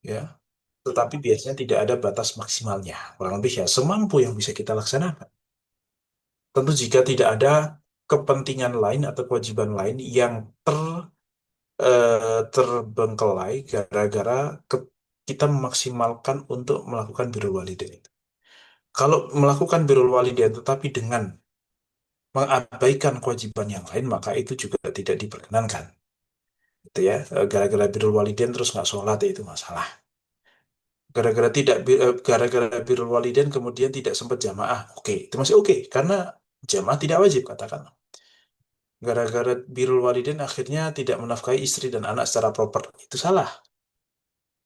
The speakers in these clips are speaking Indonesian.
ya. Tetapi biasanya tidak ada batas maksimalnya. Kurang lebih ya semampu yang bisa kita laksanakan. Tentu jika tidak ada kepentingan lain atau kewajiban lain yang terbengkelai gara-gara kita memaksimalkan untuk melakukan birrul walidain itu. Kalau melakukan birrul walidain tetapi dengan mengabaikan kewajiban yang lain, maka itu juga tidak diperkenankan. Itu ya, gara-gara birrul walidain terus nggak sholat ya itu masalah. Gara-gara birrul walidain kemudian tidak sempat jamaah, oke, itu masih oke karena jamaah tidak wajib katakan. Gara-gara birrul walidain akhirnya tidak menafkahi istri dan anak secara proper, itu salah.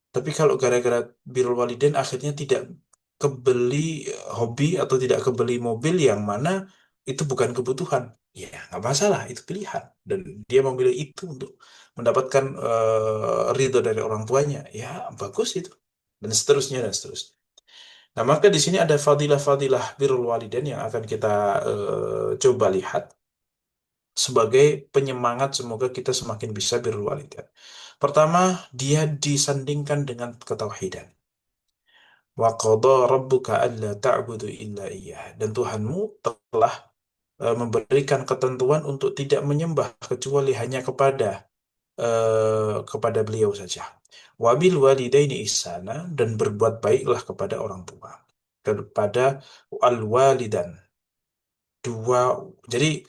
Tapi kalau gara-gara birrul walidain akhirnya tidak kebeli hobi atau tidak kebeli mobil yang mana itu bukan kebutuhan, ya nggak masalah, itu pilihan. Dan dia memilih itu untuk mendapatkan ridho dari orang tuanya, ya bagus itu. Dan seterusnya dan seterusnya. Nah, maka di sini ada fadilah-fadilah birrul walidain yang akan kita coba lihat sebagai penyemangat semoga kita semakin bisa birrul walidain. Pertama, dia disandingkan dengan ketauhidan. Wa qadha rabbuka alla ta'budu illa iyyah. Dan Tuhanmu telah memberikan ketentuan untuk tidak menyembah kecuali hanya kepada beliau saja. Wabil walidaini ihsana, dan berbuat baiklah kepada orang tua. Kepada al-walidan. Dua, jadi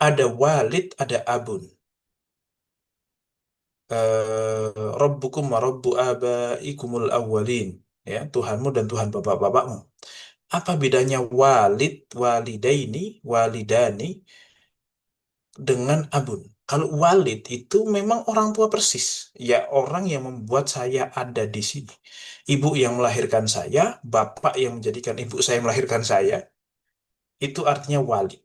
ada walid, ada abun. Rabbukum wa rabbu abaikumul awwalin. Ya, Tuhanmu dan Tuhan bapak-bapakmu. Apa bedanya walid, walidaini, walidani dengan abun? Kalau walid itu memang orang tua persis. Ya, orang yang membuat saya ada di sini. Ibu yang melahirkan saya, bapak yang menjadikan ibu saya melahirkan saya, itu artinya walid.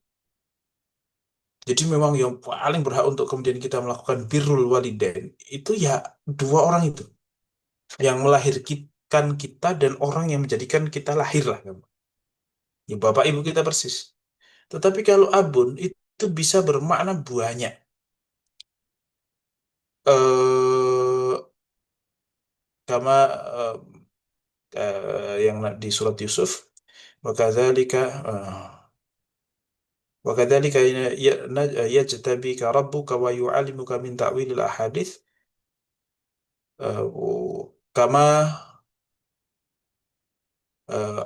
Jadi memang yang paling berhak untuk kemudian kita melakukan birrul walidain itu ya dua orang itu yang melahirkan kita dan orang yang menjadikan kita lahir lah. Ya bapak ibu kita persis. Tetapi kalau abun itu bisa bermakna banyak. Eh kama yang di surat Yusuf, wakadzalika wakadzalika yajtabika rabbuka wa yu'allimuka min ta'wilil ahadits kama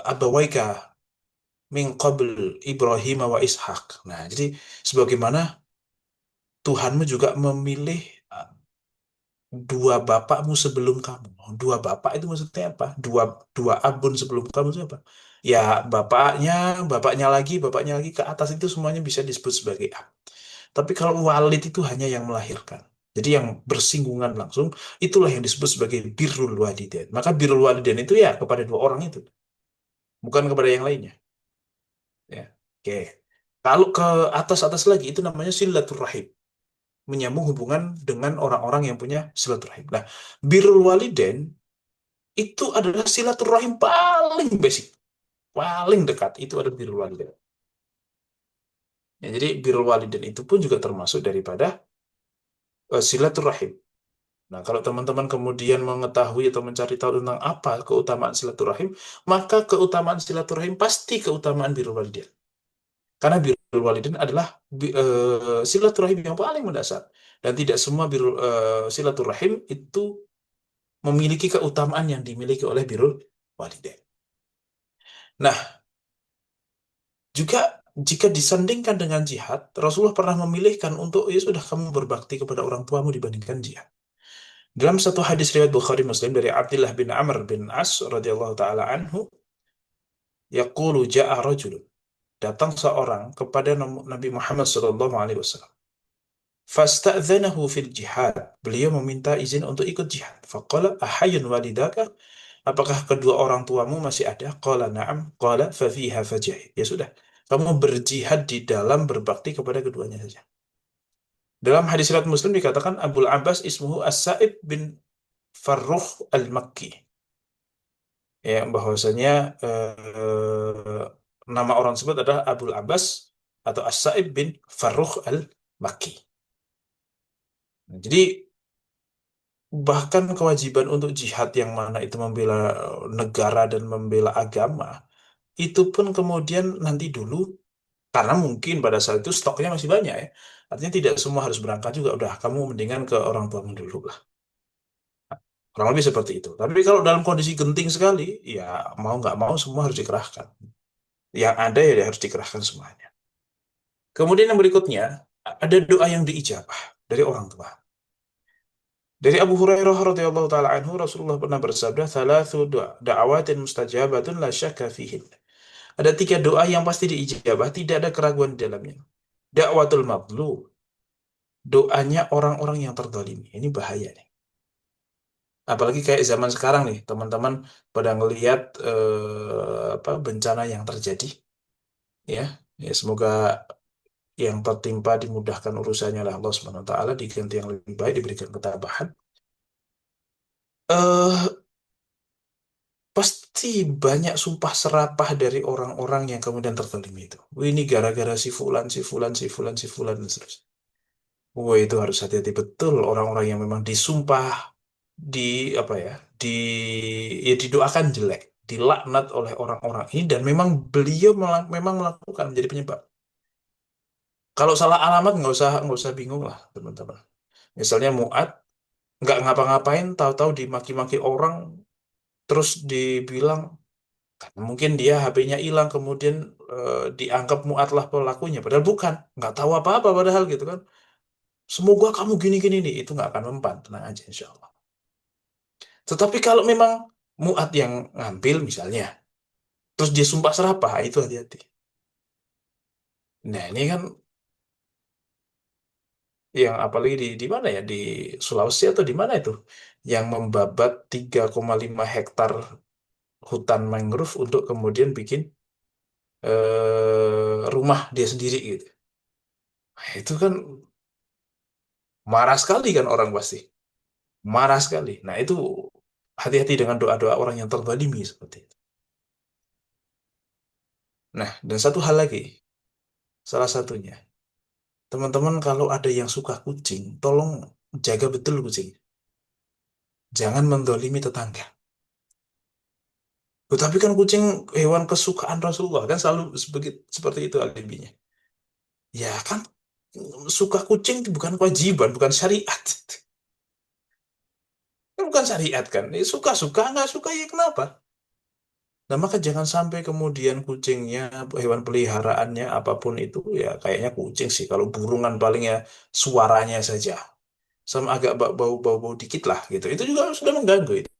abawaika min qabl Ibrahim wa Ishak. Nah, jadi sebagaimana Tuhanmu juga memilih dua bapakmu sebelum kamu. Dua bapak itu maksudnya apa? Dua dua abun sebelum kamu itu apa? Ya bapaknya, bapaknya lagi ke atas itu semuanya bisa disebut sebagai ab. Tapi kalau walid itu hanya yang melahirkan. Jadi yang bersinggungan langsung itulah yang disebut sebagai birrul walidain. Maka birrul walidain itu ya kepada dua orang itu, bukan kepada yang lainnya. Ya. Oke. Kalau ke atas-atas lagi itu namanya silaturahim, menyambung hubungan dengan orang-orang yang punya silaturahim. Nah, birrul walidain itu adalah silaturahim paling basic, paling dekat itu adalah birrul walidain. Ya, jadi birrul walidain itu pun juga termasuk daripada silaturahim. Nah, kalau teman-teman kemudian mengetahui atau mencari tahu tentang apa keutamaan silaturahim, maka keutamaan silaturahim pasti keutamaan birrul walidain. Karena birrul walidain adalah silaturahim yang paling mendasar. Dan tidak semua silaturahim itu memiliki keutamaan yang dimiliki oleh birrul walidain. Nah, juga jika disandingkan dengan jihad, Rasulullah pernah memilihkan untuk ya sudah kamu berbakti kepada orang tuamu dibandingkan jihad. Dalam satu hadis riwayat Bukhari Muslim dari Abdullah bin Amr bin As radhiyallahu taala anhu, yaqulu ja'a rajulun, datang seorang kepada Nabi Muhammad sallallahu alaihi wasallam. Fasta'dzanahu fil jihad. Beliau meminta izin untuk ikut jihad. Faqala ahayyun walidaka? Apakah kedua orang tuamu masih ada? Qala na'am. Qala fa fiha fajahid. Ya sudah, kamu berjihad di dalam berbakti kepada keduanya saja. Dalam hadis riwayat Muslim dikatakan Abul Abbas ismuhu As-Sa'ib bin Farrukh Al-Makki. Ya, bahwasanya nama orang tersebut adalah Abul Abbas atau As-Sa'ib bin Farrukh Al-Makki. Nah, jadi Bahkan kewajiban untuk jihad yang mana itu membela negara dan membela agama, itu pun kemudian nanti dulu, karena mungkin pada saat itu stoknya masih banyak ya. Artinya tidak semua harus berangkat juga. Udah, kamu mendingan ke orang tuamu dulu lah. Kurang lebih seperti itu. Tapi kalau dalam kondisi genting sekali, ya mau nggak mau semua harus dikerahkan. Yang ada ya harus dikerahkan semuanya. Kemudian yang berikutnya, ada doa yang diijabah dari orang tua. Dari Abu Hurairah radhiyallahu taala anhu, Rasulullah pernah bersabda, "Thalathu da'awatin mustajabatun la syakka fihin." Ada tiga doa yang pasti diijabah, tidak ada keraguan di dalamnya. Da'watul madlum, doanya orang-orang yang terzalimi. Ini bahaya nih. Apalagi kayak zaman sekarang nih, teman-teman pada ngelihat apa bencana yang terjadi, ya. Ya semoga yang tertimpa dimudahkan urusannya oleh Allah Subhanahu wa taala, diganti yang lebih baik, diberikan ketabahan. eh Pasti banyak sumpah serapah dari orang-orang yang kemudian terzalim itu. Wah, ini gara-gara si fulan, si fulan, si fulan, si fulan, dan seterusnya. Wah, itu harus hati-hati betul orang-orang yang memang disumpah, di apa ya, di ya didoakan jelek, dilaknat oleh orang-orang ini dan memang beliau memang melakukan menjadi penyebab. Kalau salah alamat nggak usah bingung lah teman-teman. Misalnya Muat nggak ngapa-ngapain, tahu-tahu dimaki-maki orang, terus dibilang mungkin dia HP-nya hilang, kemudian dianggap Muatlah pelakunya, padahal bukan, nggak tahu apa-apa padahal gitu kan. Semoga kamu gini-gini nih, itu nggak akan mempan, tenang aja insya Allah. Tetapi kalau memang Muat yang ngambil misalnya, terus dia sumpah serapah, itu hati-hati. Nah ini kan yang apalagi di mana ya, di Sulawesi atau di mana itu, yang membabat 3,5 hektar hutan mangrove untuk kemudian bikin rumah dia sendiri gitu. Nah, itu kan marah sekali kan orang pasti. Marah sekali. Nah, itu hati-hati dengan doa-doa orang yang terzalimi seperti itu. Nah, dan satu hal lagi, salah satunya, teman-teman kalau ada yang suka kucing, tolong jaga betul kucing. Jangan mendolimi tetangga. Tetapi kan kucing hewan kesukaan Rasulullah kan selalu seperti itu alibinya. Ya kan, suka kucing itu bukan kewajiban, bukan syariat. Kan bukan syariat kan. Suka-suka, nggak suka ya kenapa? Nah, maka jangan sampai kemudian kucingnya, hewan peliharaannya, apapun itu, ya kayaknya kucing sih. Kalau burungan paling ya suaranya saja. Sama agak bau-bau dikit lah gitu. Itu juga sudah mengganggu itu.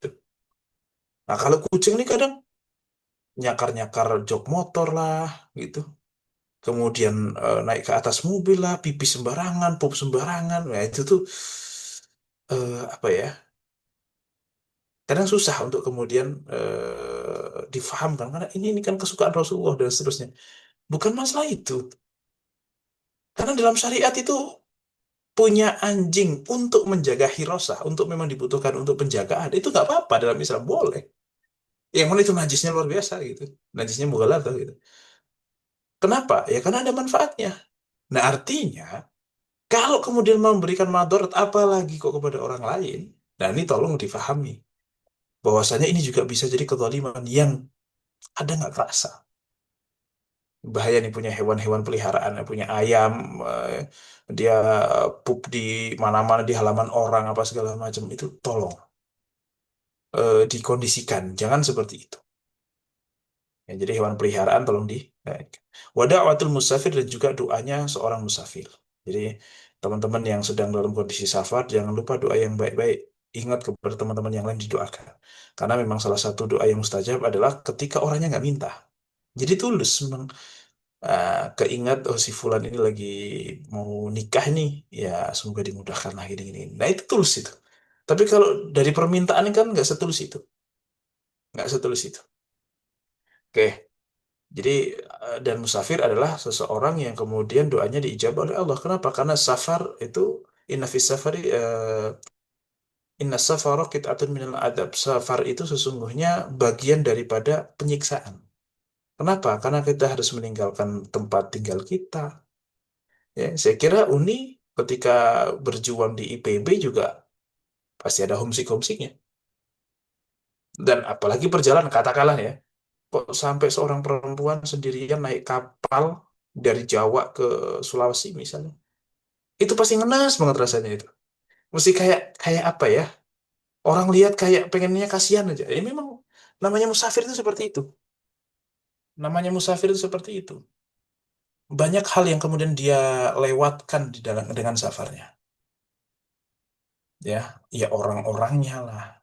Nah, kalau kucing ini kadang nyakar-nyakar jok motor lah gitu. Kemudian naik ke atas mobil lah, pipis sembarangan, pup sembarangan. Nah, itu tuh apa ya? Kadang susah untuk kemudian difahamkan karena ini kan kesukaan Rasulullah dan seterusnya. Bukan masalah itu. Karena dalam syariat itu punya anjing untuk menjaga hirosah, untuk memang dibutuhkan untuk penjagaan, itu nggak apa-apa dalam Islam, boleh. Yang mana itu najisnya luar biasa gitu. Najisnya mughaladhah gitu. Kenapa? Ya karena ada manfaatnya. Nah artinya, kalau kemudian memberikan madarat, apalagi kok kepada orang lain, nah ini tolong difahami. Bahwasanya ini juga bisa jadi kezaliman yang ada nggak kerasa. Bahaya nih punya hewan-hewan peliharaan, punya ayam, eh, dia pup di mana-mana di halaman orang apa segala macam itu tolong dikondisikan, jangan seperti itu. Ya, jadi hewan peliharaan tolong di wada'watul musafir dan juga doanya seorang musafir. Jadi teman-teman yang sedang dalam kondisi safar jangan lupa doa yang baik-baik. Ingat kepada teman-teman yang lain didoakan. Karena memang salah satu doa yang mustajab adalah ketika orangnya nggak minta. Jadi tulus memang keingat oh si Fulan ini lagi mau nikah nih, ya semoga dimudahkan lah gini-gini. Nah itu tulus itu. Tapi kalau dari permintaan kan nggak setulus itu, nggak setulus itu. Oke, jadi dan musafir adalah seseorang yang kemudian doanya diijabah oleh Allah. Kenapa? Karena safar itu inna fis safari inna safara qit'atun minal adab. Safar itu sesungguhnya bagian daripada penyiksaan. Kenapa? Karena kita harus meninggalkan tempat tinggal kita. Ya, saya kira Uni ketika berjuang di IPB juga Pasti ada homesick-homesicknya. Dan apalagi perjalanan, katakanlah ya, kok sampai seorang perempuan sendirian naik kapal dari Jawa ke Sulawesi misalnya. Itu pasti ngenes banget rasanya itu. Mesti kayak kayak apa ya? Orang lihat kayak pengennya kasihan aja. Ya memang namanya musafir itu seperti itu. Namanya musafir itu seperti itu. Banyak hal yang kemudian dia lewatkan di dalam dengan safarnya. Ya, ya orang-orangnya lah,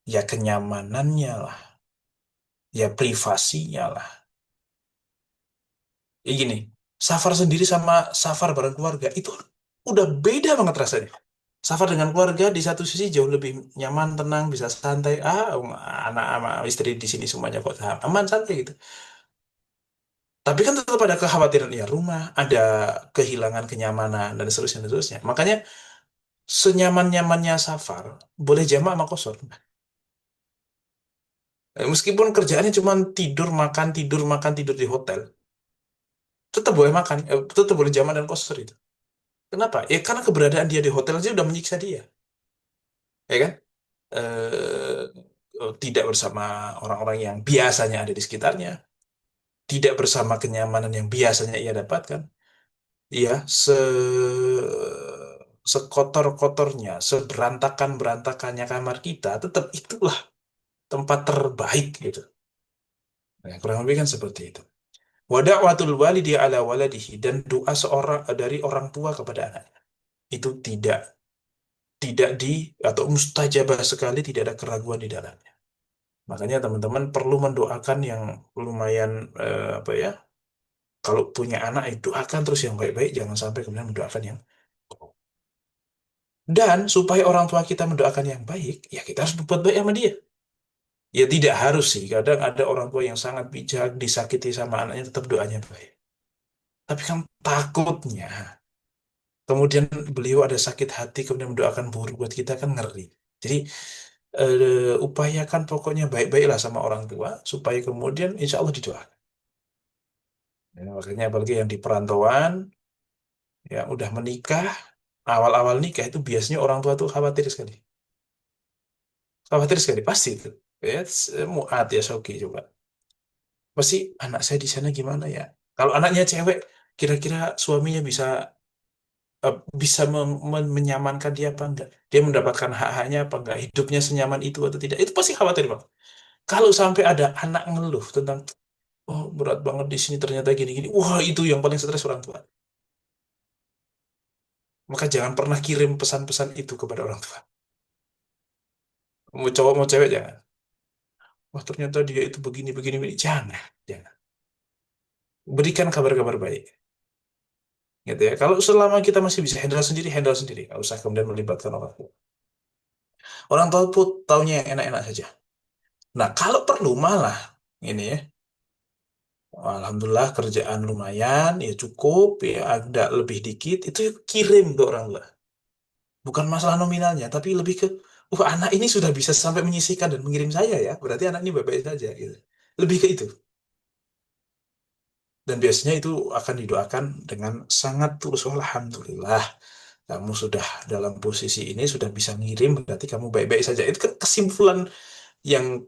ya kenyamanannya lah, ya privasinya lah. Ya gini, safar sendiri sama safar bareng keluarga itu udah beda banget rasanya. Safar dengan keluarga di satu sisi jauh lebih nyaman, tenang, bisa santai. Anak sama istri di sini semuanya kok aman, santai gitu. Tapi kan tetap ada kekhawatiran ya rumah, ada kehilangan kenyamanan dan seterusnya dan seterusnya. Makanya senyaman-nyamannya safar boleh jamak sama kosor. Meskipun kerjaannya cuma tidur makan tidur di hotel, tetap boleh makan, tetap boleh jamak dan kosor itu. Kenapa? Ya karena keberadaan dia di hotel aja udah menyiksa dia, ya kan? Tidak bersama orang-orang yang biasanya ada di sekitarnya, tidak bersama kenyamanan yang biasanya ia dapatkan. Iya, sekotor-kotornya, seberantakan-berantakannya kamar kita, tetap itulah tempat terbaik gitu. Nah, kurang lebih kan seperti itu. Wada'watul walidi ala waladihi dan doa seorang dari orang tua kepada anaknya itu tidak di atau mustajabah sekali, tidak ada keraguan di dalamnya. Makanya teman-teman perlu mendoakan yang lumayan apa ya? Kalau punya anak itu doakan terus yang baik-baik, jangan sampai kemudian mendoakan yang dan supaya orang tua kita mendoakan yang baik, ya kita harus berbuat baik sama dia. Ya tidak harus sih, kadang ada orang tua yang sangat bijak, disakiti sama anaknya tetap doanya baik. Tapi kan takutnya kemudian beliau ada sakit hati kemudian mendoakan buruk buat kita kan ngeri. Jadi upayakan pokoknya baik-baiklah sama orang tua supaya kemudian insya Allah didoakan. Ya, makanya apalagi yang di perantauan, yang udah menikah, awal-awal nikah itu biasanya orang tua tuh khawatir sekali. Khawatir sekali, pasti itu. Ya, muat ya Soki coba. Pasti anak saya di sana gimana ya? Kalau anaknya cewek, kira-kira suaminya bisa menyamankan dia apa enggak? Dia mendapatkan hak-haknya apa enggak? Hidupnya senyaman itu atau tidak? Itu pasti khawatir bang. Kalau sampai ada anak ngeluh tentang, oh berat banget di sini ternyata gini-gini. Wah itu yang paling stres orang tua. Maka jangan pernah kirim pesan-pesan itu kepada orang tua. Mau cowok mau cewek jangan. Wah ternyata dia itu begini begini begini. Jangan, jangan. Berikan kabar-kabar baik. Gitu ya. Kalau selama kita masih bisa handle sendiri. Nggak usah kemudian melibatkan orang tua. Orang tua pun taunya yang enak-enak saja. Nah, kalau perlu malah ini ya, alhamdulillah kerjaan lumayan, ya cukup, ya agak lebih dikit, itu kirim ke orang tua. Bukan masalah nominalnya, tapi lebih ke, anak ini sudah bisa sampai menyisihkan dan mengirim saya ya, berarti anak ini baik-baik saja gitu. Lebih ke itu. Dan biasanya itu akan didoakan dengan sangat tulus. Alhamdulillah, kamu sudah dalam posisi ini, sudah bisa ngirim, berarti kamu baik-baik saja. Itu kan kesimpulan yang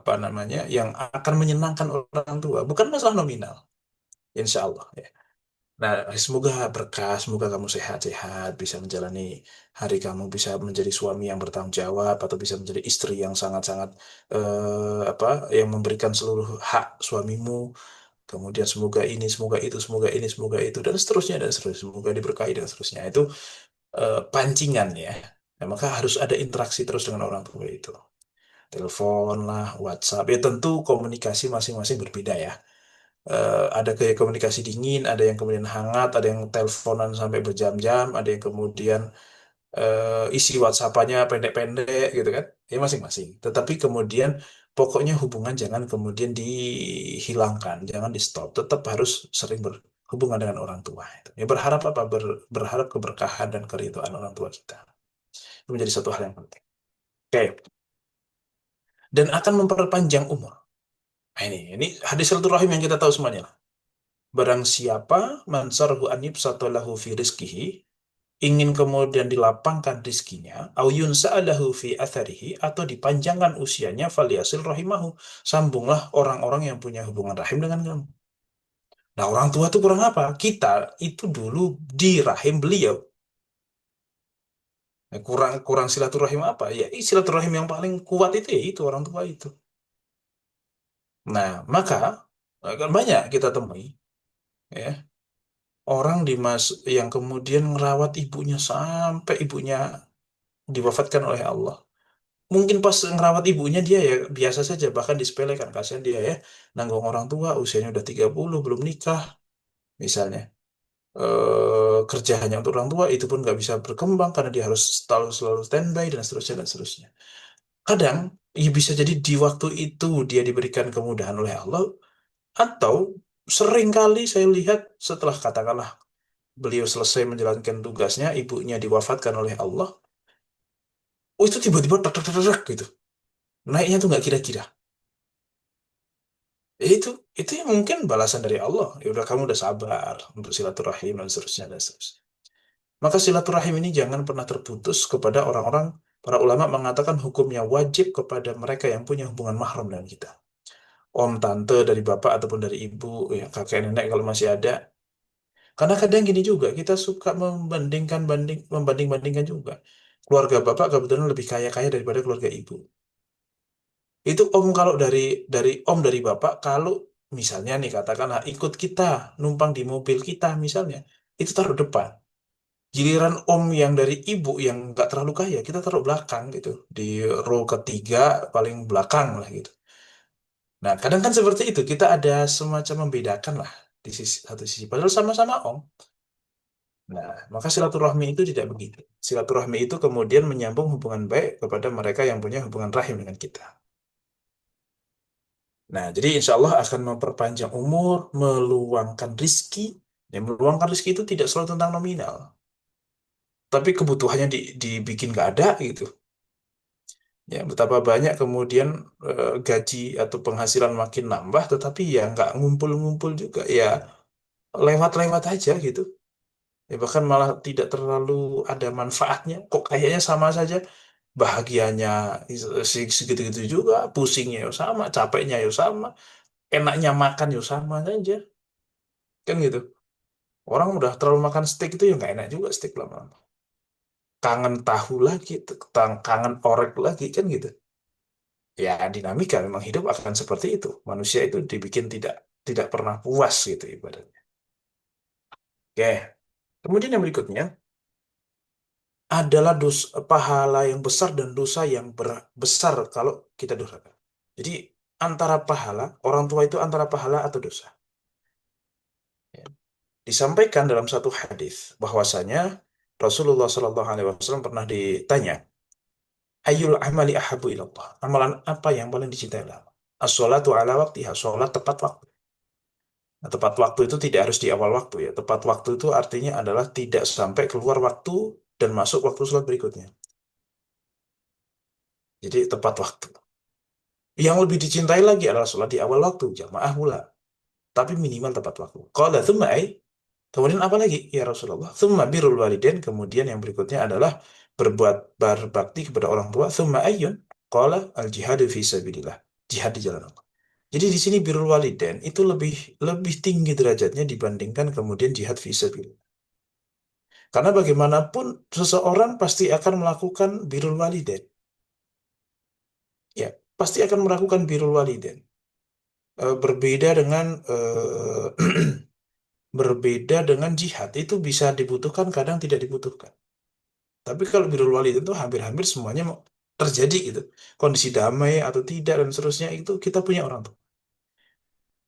apa namanya yang akan menyenangkan orang tua bukan masalah nominal insya Allah ya. Nah semoga berkah, semoga kamu sehat-sehat bisa menjalani hari, kamu bisa menjadi suami yang bertanggung jawab atau bisa menjadi istri yang sangat-sangat apa yang memberikan seluruh hak suamimu, kemudian semoga itu semoga ini semoga itu dan seterusnya semoga diberkahi dan seterusnya itu pancingan ya. Nah, maka harus ada interaksi terus dengan orang tua itu, telepon lah, WhatsApp. Ya tentu komunikasi masing-masing berbeda ya. Ada kayak komunikasi dingin, ada yang kemudian hangat, ada yang teleponan sampai berjam-jam, ada yang kemudian isi WhatsApp-nya pendek-pendek gitu kan. Ya masing-masing. Tetapi kemudian pokoknya hubungan jangan kemudian dihilangkan, jangan di stop. Tetap harus sering berhubungan dengan orang tua. Ya berharap apa? Berharap keberkahan dan keridhaan orang tua kita. Itu menjadi satu hal yang penting. Oke. Dan akan memperpanjang umur. Nah, ini hadis silaturahim yang kita tahu semuanya. Barang siapa mansarhu an yubsata lahu fi rizqihi, ingin kemudian dilapangkan rizkinya, au yunsa'alahu fi atharihi, atau dipanjangkan usianya, faliyasil rahimahu, sambunglah orang-orang yang punya hubungan rahim dengan kamu. Nah, orang tua itu kurang apa? Kita itu dulu di rahim beliau. Nah, kurang kurang silaturahim apa? Ya, silaturahim yang paling kuat itu ya itu orang tua itu. Nah, maka kan banyak kita temui ya orang yang kemudian merawat ibunya sampai ibunya diwafatkan oleh Allah. Mungkin pas ngerawat ibunya dia ya biasa saja, bahkan disepelekan, kasihan dia ya nanggung orang tua usianya udah 30 belum nikah misalnya. Kerja hanya untuk orang tua itu pun nggak bisa berkembang karena dia harus selalu selalu standby dan seterusnya dan seterusnya. Kadang ya bisa jadi di waktu itu dia diberikan kemudahan oleh Allah, atau seringkali saya lihat setelah katakanlah beliau selesai menjalankan tugasnya, ibunya diwafatkan oleh Allah, oh itu tiba-tiba tak tak tak tak tak, gitu. Naiknya tuh nggak kira-kira. Ya itu yang mungkin balasan dari Allah. Ya udah kamu udah sabar untuk silaturahim dan seterusnya dan seterusnya. Maka silaturahim ini jangan pernah terputus kepada orang-orang, para ulama mengatakan hukumnya wajib kepada mereka yang punya hubungan mahram dengan kita. Om, tante dari bapak ataupun dari ibu, ya kakek nenek kalau masih ada. Karena kadang gini juga, kita suka membanding-bandingkan juga. Keluarga bapak kebetulan lebih kaya-kaya daripada keluarga ibu. Itu om kalau dari om dari bapak kalau misalnya nih katakanlah ikut kita numpang di mobil kita misalnya, itu taruh depan. Giliran om yang dari ibu yang nggak terlalu kaya, kita taruh belakang gitu, di row ketiga paling belakang lah gitu. Nah, kadang kan seperti itu, kita ada semacam membedakan lah di satu sisi, padahal sama-sama om. Nah, maka silaturahmi itu tidak begitu. Silaturahmi itu kemudian menyambung hubungan baik kepada mereka yang punya hubungan rahim dengan kita. Nah, jadi insya Allah akan memperpanjang umur, meluangkan rizki. Ya, meluangkan rizki itu tidak selalu tentang nominal, tapi kebutuhannya dibikin nggak ada gitu. Ya, betapa banyak kemudian gaji atau penghasilan makin nambah, tetapi ya nggak ngumpul-ngumpul juga. Ya, lewat-lewat aja gitu. Ya, bahkan malah tidak terlalu ada manfaatnya. Kok kayaknya sama saja. Bahagianya segitu-gitu juga, pusingnya ya sama, capeknya ya sama, enaknya makan ya sama saja. Kan gitu. Orang udah terlalu makan steak itu ya nggak enak juga steak lama-lama. Kangen tahu lagi, kangen orek lagi kan gitu. Ya dinamika memang hidup akan seperti itu. Manusia itu dibikin tidak tidak pernah puas gitu ibaratnya. Oke. Kemudian yang berikutnya adalah pahala yang besar dan dosa yang besar kalau kita durhaka. Jadi antara pahala, orang tua itu antara pahala atau dosa. Ya. Disampaikan dalam satu hadis bahwasanya Rasulullah Shallallahu Alaihi Wasallam pernah ditanya, Ayul amali ahabu ilallah. Amalan apa yang paling dicintai Allah? As-sholatu ala waktiha. Sholat tepat waktu. Nah, tepat waktu itu tidak harus di awal waktu ya. Tepat waktu itu artinya adalah tidak sampai keluar waktu dan masuk waktu sholat berikutnya. Jadi tepat waktu. Yang lebih dicintai lagi adalah sholat di awal waktu. Jamaah pula. Tapi minimal tepat waktu. Qala thumma ay. Kemudian apa lagi? Ya Rasulullah. Thumma birrul walidain. Kemudian yang berikutnya adalah berbuat berbakti kepada orang tua. Thumma ayyun. Qala al-jihadu fi sabilillah. Jihad di jalan Allah. Jadi di sini birrul walidain itu lebih lebih tinggi derajatnya dibandingkan kemudian jihad fi sabilillah. Karena bagaimanapun seseorang pasti akan melakukan birrul walidain. Ya, pasti akan melakukan birrul walidain. Berbeda dengan berbeda dengan jihad itu bisa dibutuhkan kadang tidak dibutuhkan. Tapi kalau birrul walidain itu hampir-hampir semuanya terjadi gitu. Kondisi damai atau tidak dan seterusnya itu kita punya orang tua.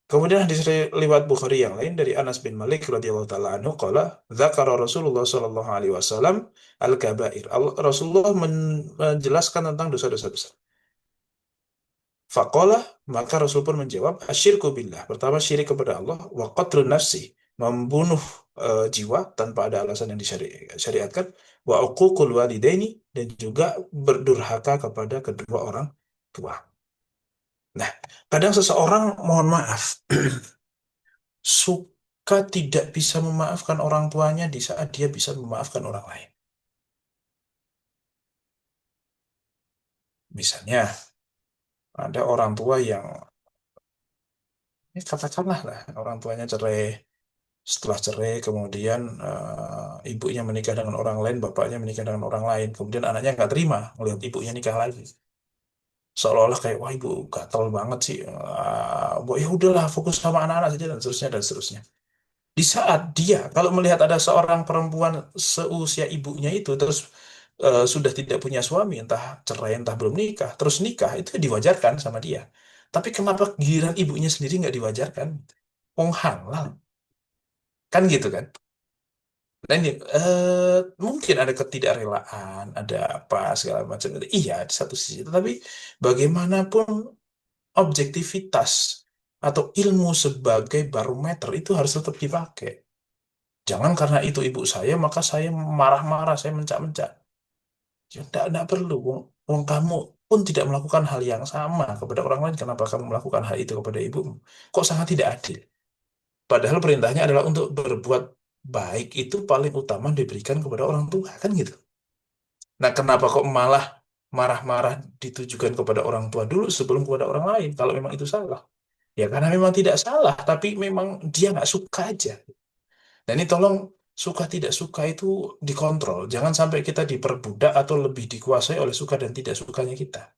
Kemudian hadis riwayat Bukhari yang lain dari Anas bin Malik radhiyallahu taala anhu qala dzakara Rasulullah sallallahu alaihi wasallam al-kabair. Rasulullah menjelaskan tentang dosa-dosa besar. Faqala, maka Rasul pun menjawab asyirku billah. Pertama syirik kepada Allah, wa qatlun nafsi, membunuh jiwa tanpa ada alasan yang disyariatkan, wa uququl walidaini, dan juga berdurhaka kepada kedua orang tua. Nah, kadang seseorang mohon maaf suka tidak bisa memaafkan orang tuanya di saat dia bisa memaafkan orang lain. Misalnya, ada orang tua yang, katakanlah lah, orang tuanya cerai. Setelah cerai, kemudian ibunya menikah dengan orang lain, bapaknya menikah dengan orang lain. Kemudian anaknya nggak terima melihat ibunya nikah lagi. Seolah-olah kayak, wah ibu gatel banget sih. Ya udahlah, fokus sama anak-anak saja, dan seterusnya, dan seterusnya. Di saat dia, kalau melihat ada seorang perempuan seusia ibunya itu, terus sudah tidak punya suami, entah cerai, entah belum nikah, terus nikah, itu diwajarkan sama dia. Tapi kenapa giliran ibunya sendiri nggak diwajarkan? Wong halal. Kan gitu kan? Nah ini, mungkin ada ketidakrelaan, ada apa, segala macam. Iya, di satu sisi. Tetapi bagaimanapun objektivitas atau ilmu sebagai barometer itu harus tetap dipakai. Jangan karena itu ibu saya, maka saya marah-marah, saya mencak-mencak. Ya, tidak perlu. Wong kamu pun tidak melakukan hal yang sama kepada orang lain. Kenapa kamu melakukan hal itu kepada ibumu? Kok sangat tidak adil? Padahal perintahnya adalah untuk berbuat baik itu paling utama diberikan kepada orang tua, kan gitu. Nah, kenapa kok malah marah-marah ditujukan kepada orang tua dulu sebelum kepada orang lain, kalau memang itu salah? Ya karena memang tidak salah, tapi memang dia nggak suka aja. Dan ini tolong, suka tidak suka itu dikontrol. Jangan sampai kita diperbudak atau lebih dikuasai oleh suka dan tidak sukanya kita.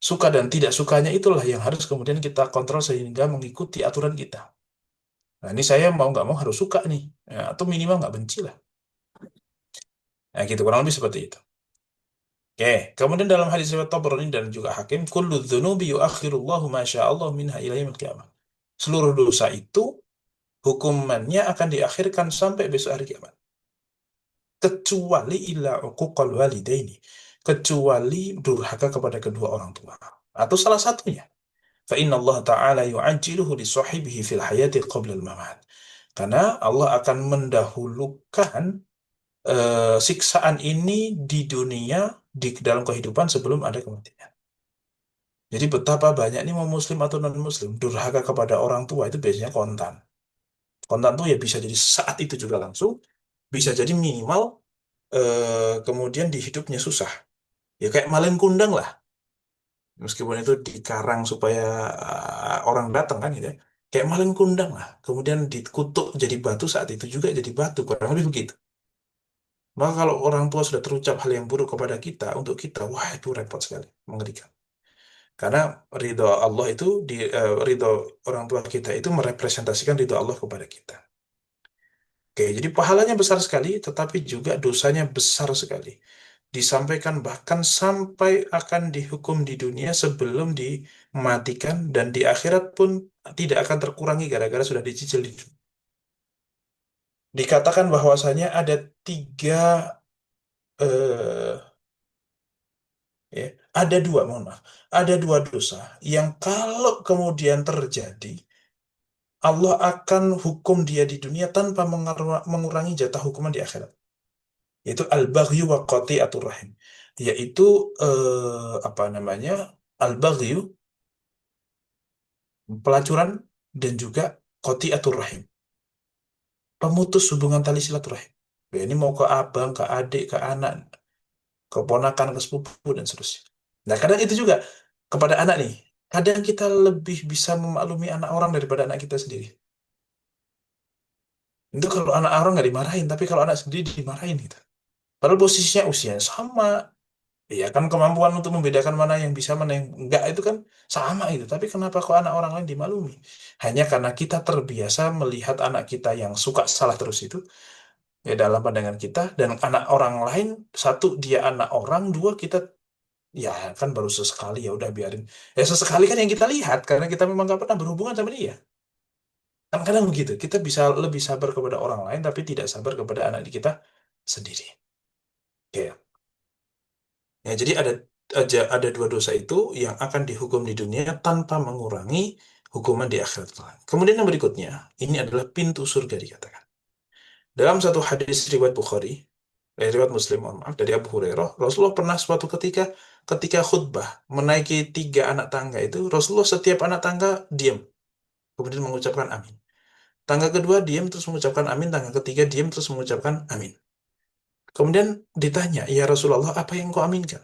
Suka dan tidak sukanya itulah yang harus kemudian kita kontrol sehingga mengikuti aturan kita. Nah, ini saya mau nggak mau harus suka nih. Ya, atau minimal nggak benci lah. Nah, gitu, kurang lebih seperti itu. Oke, kemudian dalam hadis riwayat Tabrani dan juga Hakim, kullu dzunubi yuakhirullahu ma sya'allahu minha ila yaumil qiyamah. Seluruh dosa itu hukumannya akan diakhirkan sampai besok hari kiamat. Kecuali illa uquqal walidaini. Kecuali durhaka kepada kedua orang tua. Atau salah satunya. Fa inna Allah Ta'ala yu'ajjiluhu li sahibihi fil hayati qabla al-mamat. Karena Allah akan mendahulukan siksaan ini di dunia, di dalam kehidupan sebelum ada kematian. Jadi betapa banyak nih, mau muslim atau non muslim, durhaka kepada orang tua itu biasanya kontan. Kontan tuh ya bisa jadi saat itu juga langsung, bisa jadi minimal kemudian di hidupnya susah. Ya kayak malin kundang lah, meskipun itu dikarang supaya orang datang kan gitu ya. Kayak malin kundang lah, kemudian dikutuk jadi batu, saat itu juga jadi batu, kurang lebih begitu. Maka kalau orang tua sudah terucap hal yang buruk kepada kita, untuk kita, wah itu repot sekali, mengerikan. Karena ridho Allah itu, ridho orang tua kita itu merepresentasikan ridho Allah kepada kita. Oke, jadi pahalanya besar sekali, tetapi juga dosanya besar sekali. Disampaikan bahkan sampai akan dihukum di dunia sebelum dimatikan, dan di akhirat pun tidak akan terkurangi gara-gara sudah dicicil di dunia. Dikatakan bahwasanya ada tiga, eh, ya, ada dua, mohon maaf, ada dua dosa yang kalau kemudian terjadi, Allah akan hukum dia di dunia tanpa mengurangi jatah hukuman di akhirat. Yaitu al-baghyu wa qati'atur rahim. Yaitu apa namanya? Al-baghyu, pelacuran, dan juga qati'atur rahim, pemutus hubungan tali silaturahim. Ya, ini mau ke abang, ke adik, ke anak, ke ponakan, ke sepupu, dan seterusnya. Nah, kadang itu juga kepada anak nih. Kadang kita lebih bisa memaklumi anak orang daripada anak kita sendiri. Itu kalau anak orang nggak dimarahin, tapi kalau anak sendiri dimarahin gitu. Padahal posisinya usianya sama. Iya kan, kemampuan untuk membedakan mana yang bisa, mana yang enggak itu kan sama itu. Tapi kenapa kok anak orang lain dimaklumi? Hanya karena kita terbiasa melihat anak kita yang suka salah terus itu, ya dalam pandangan kita, dan anak orang lain, satu dia anak orang, dua kita ya kan baru sesekali, ya udah biarin. Ya sesekali kan yang kita lihat karena kita memang nggak pernah berhubungan sama dia. Kan kadang begitu, kita bisa lebih sabar kepada orang lain tapi tidak sabar kepada anak kita sendiri. Oke. Ya, jadi ada dua dosa itu yang akan dihukum di dunia tanpa mengurangi hukuman di akhirat kelak. Kemudian yang berikutnya, ini adalah pintu surga dikatakan. Dalam satu hadis riwayat Bukhari, riwayat Muslim, mohon maaf, dari Abu Hurairah, Rasulullah pernah suatu ketika khutbah menaiki tiga anak tangga itu, Rasulullah setiap anak tangga diam, kemudian mengucapkan amin. Tangga kedua diam terus mengucapkan amin, tangga ketiga diam terus mengucapkan amin. Kemudian ditanya, ya Rasulullah, apa yang kau aminkan?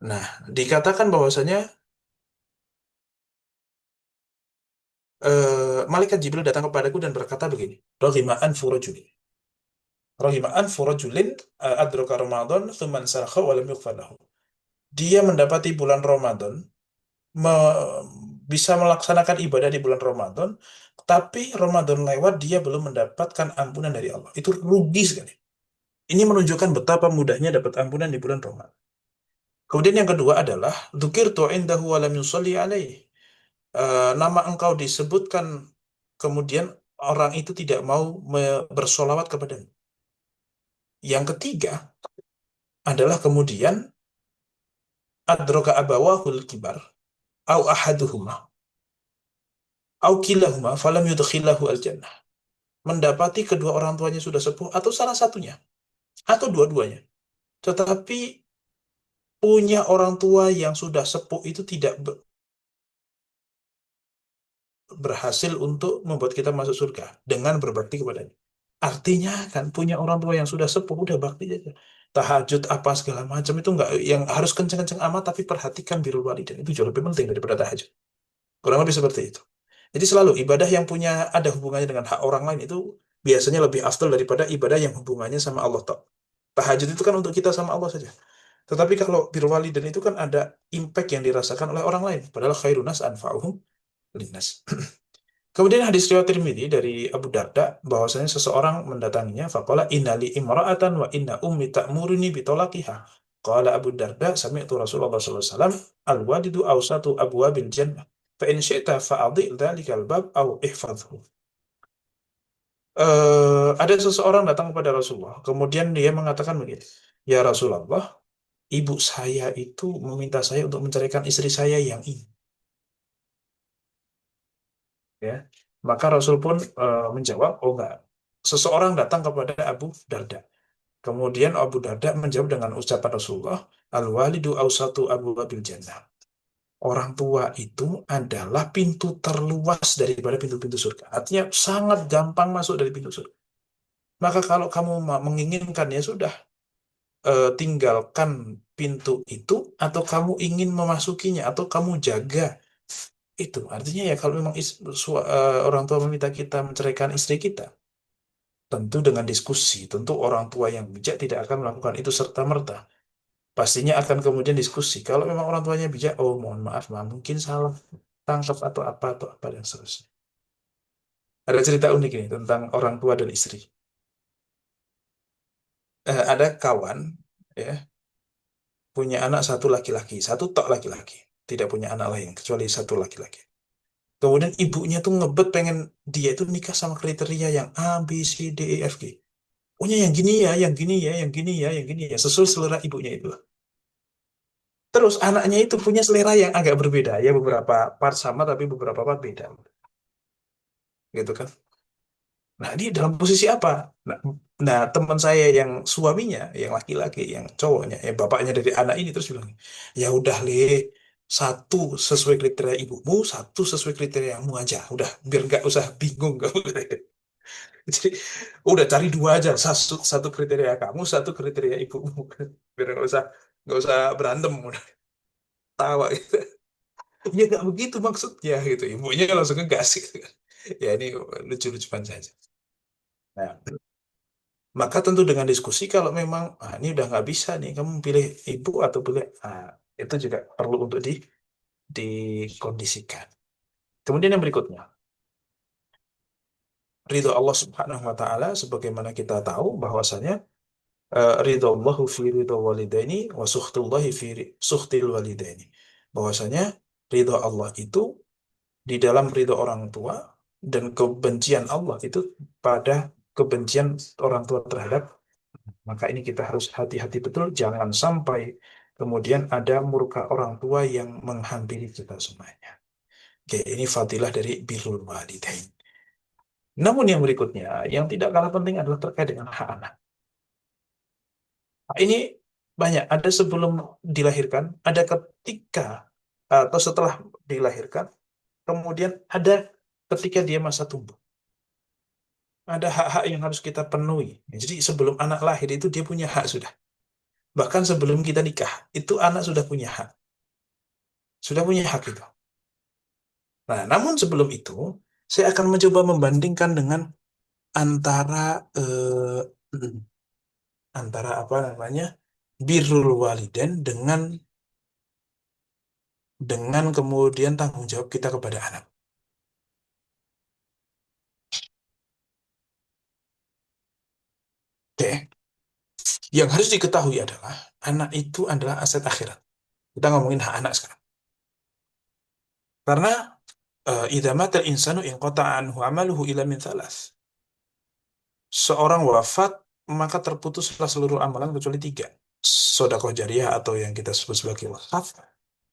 Nah, dikatakan bahwasanya malaikat Jibril datang kepadaku dan berkata begini, Rohima anfu rajulin. Rohima anfu rajulin adraka Ramadan thumman salakha wa lam yughfar lahu. Dia mendapati bulan Ramadan, me- bisa melaksanakan ibadah di bulan Ramadan, tapi Ramadan lewat dia belum mendapatkan ampunan dari Allah. Itu rugi sekali. Ini menunjukkan betapa mudahnya dapat ampunan di bulan Ramadan. Kemudian yang kedua adalah dzukirtu indahu wa lam yusalli alaihi. Nama engkau disebutkan, kemudian orang itu tidak mau bersolawat kepada. Yang ketiga adalah kemudian adraka abawahul kibar au ahaduhuma au kilahuma falam yudkhilahu al jannah. Mendapati kedua orang tuanya sudah sepuh atau salah satunya atau dua-duanya. Tetapi punya orang tua yang sudah sepuh itu tidak berhasil untuk membuat kita masuk surga dengan berbakti kepadanya. Artinya kan punya orang tua yang sudah sepuh udah bakti aja. Tahajud apa segala macam itu enggak yang harus kenceng-kenceng amat, tapi perhatikan birrul walidain itu jauh lebih penting daripada tahajud. Kurang lebih seperti itu. Jadi selalu ibadah yang punya ada hubungannya dengan hak orang lain itu biasanya lebih afdal daripada ibadah yang hubungannya sama Allah Ta'ala. Tahajud itu kan untuk kita sama Allah saja. Tetapi kalau birrul walidain itu kan ada impact yang dirasakan oleh orang lain. Padahal khairun nas anfa'uhum linnas. Kemudian hadis riwayat Tirmidzi dari Abu Darda bahwasanya seseorang mendatanginya faqala innali imra'atan wa inna ummi ta'muruni bitolaqiha. Qala Abu Darda sami'tu Rasulullah sallallahu alaihi wasallam al-walidu awsatu abwabil jannah fa in syi'ta fa'adhi dzalikal bab aw ihfazhu. Ada seseorang datang kepada Rasulullah, kemudian dia mengatakan begini, ya Rasulullah, ibu saya itu meminta saya untuk mencarikan istri saya yang ini. Ya. Maka Rasul pun menjawab, oh enggak. Seseorang datang kepada Abu Darda. Kemudian Abu Darda menjawab dengan ucapan Rasulullah, Al-walidu awsatu abu wabil jannah. Orang tua itu adalah pintu terluas daripada pintu-pintu surga. Artinya sangat gampang masuk dari pintu surga. Maka kalau kamu menginginkan ya sudah, tinggalkan pintu itu atau kamu ingin memasukinya atau kamu jaga itu. Artinya ya kalau memang orang tua meminta kita menceraikan istri kita, tentu dengan diskusi, tentu orang tua yang bijak tidak akan melakukan itu serta-merta. Pastinya akan kemudian diskusi. Kalau memang orang tuanya bijak, oh mohon maaf, Ma, mungkin salah tangkap atau apa dan seterusnya. Ada cerita unik ini tentang orang tua dan istri. Ada kawan ya punya anak satu laki-laki, satu tok laki-laki, tidak punya anak lain kecuali satu laki-laki. Kemudian ibunya tuh ngebet pengen dia itu nikah sama kriteria yang A, B, C, D, E, F, G. Punya yang gini ya, yang gini ya, yang gini ya, yang gini ya, sesuai selera ibunya itu. Terus anaknya itu punya selera yang agak berbeda, ya beberapa part sama tapi beberapa part beda, gitu kan? Nah, dia dalam posisi apa? Nah, teman saya yang suaminya, yang laki-laki, yang cowoknya, bapaknya dari anak ini terus bilang, ya udah Le, satu sesuai kriteria ibumu, satu sesuai kriteriamu aja, udah biar nggak usah bingung kamu. Jadi udah cari dua aja, satu satu kriteria kamu, satu kriteria ibumu, biar nggak usah berantem, udah tawa gitu. Ya nggak begitu maksudnya gitu, ibunya langsung ngegas gitu kan. Ya ini lucu-lucuan saja. Nah, maka tentu dengan diskusi kalau memang ini udah nggak bisa nih, kamu pilih ibu atau pilih itu juga perlu untuk dikondisikan. Kemudian yang berikutnya, ridho Allah Subhanahu wa taala sebagaimana kita tahu bahwasanya ridho Allahu fi ridho walidaini wa sukhtullahi fi sukhtil walidaini. Bahwasanya ridho Allah itu di dalam ridho orang tua dan kebencian Allah itu pada kebencian orang tua terhadap. Maka ini kita harus hati-hati betul, jangan sampai kemudian ada murka orang tua yang menghampiri kita semuanya. Oke, ini fadilah dari birrul walidain. Namun yang berikutnya, yang tidak kalah penting adalah terkait dengan hak anak. Nah, ini banyak, ada sebelum dilahirkan, ada ketika atau setelah dilahirkan, kemudian ada ketika dia masa tumbuh. Ada hak-hak yang harus kita penuhi. Jadi sebelum anak lahir itu dia punya hak sudah. Bahkan sebelum kita nikah, itu anak sudah punya hak. Sudah punya hak itu. Nah, namun sebelum itu, saya akan mencoba membandingkan dengan antara antara apa namanya? Birrul walidain dengan kemudian tanggung jawab kita kepada anak. Oke. Yang harus diketahui adalah anak itu adalah aset akhirat. Kita ngomongin hak anak sekarang. Karena idza matal insanu inqata'a anhu amaluhu ila min thalas. Seorang wafat, maka terputuslah seluruh amalan kecuali tiga. Sedekah jariah atau yang kita sebut sebagai wakaf,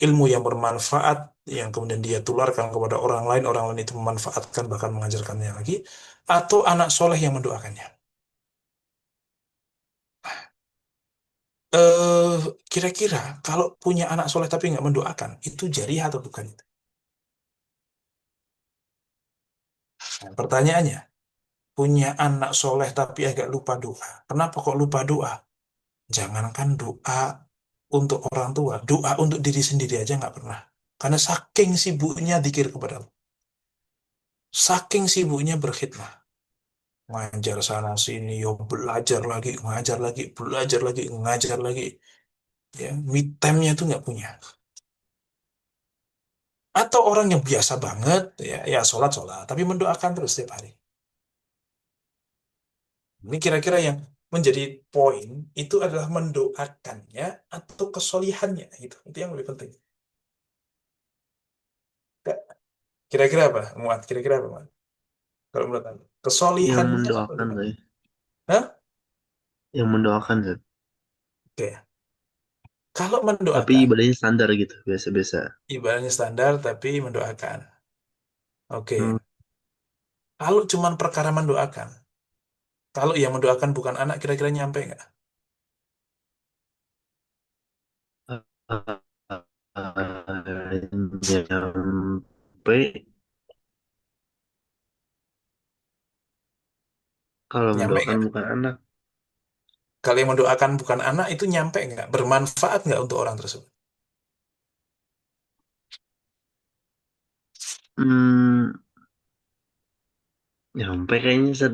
ilmu yang bermanfaat yang kemudian dia tularkan kepada orang lain itu memanfaatkan bahkan mengajarkannya lagi, atau anak soleh yang mendoakannya. Eh, Kira-kira kalau punya anak soleh tapi nggak mendoakan, itu jariah atau bukan itu? Nah, pertanyaannya, punya anak soleh tapi agak lupa doa. Kenapa kok lupa doa? Jangankan doa untuk orang tua, doa untuk diri sendiri aja nggak pernah. Karena saking sibuknya zikir kepada Allah, saking sibuknya berkhidmah, ngajar sana sini, yo belajar lagi, ngajar lagi, belajar lagi, ngajar lagi, ya me time-nya itu nggak punya. Atau orang yang biasa banget, ya, ya sholat sholat, tapi mendoakan terus setiap hari. Ini kira-kira yang menjadi poin itu adalah mendoakannya atau kesolihannya, itu yang lebih penting. Kira-kira apa, Muat? Kira-kira apa, Muat? Kalau menurut Anda, Yang kesolihannya atau mendoakan bukan? lah ya. Hah? Yang mendoakan kan. Oke. Kalau Tapi mendoakan, ibadahnya standar gitu, biasa-biasa. ibadahnya standar tapi mendoakan. Hmm, Oke. Kalau cuman perkara mendoakan, kalau yang mendoakan bukan anak, kira-kira nyampe nggak? nyampe kalau Nyampe mendoakan nggak? bukan anak. Kalau yang mendoakan bukan anak, itu nyampe nggak? Bermanfaat nggak untuk orang tersebut? Hmm, nyampe kayaknya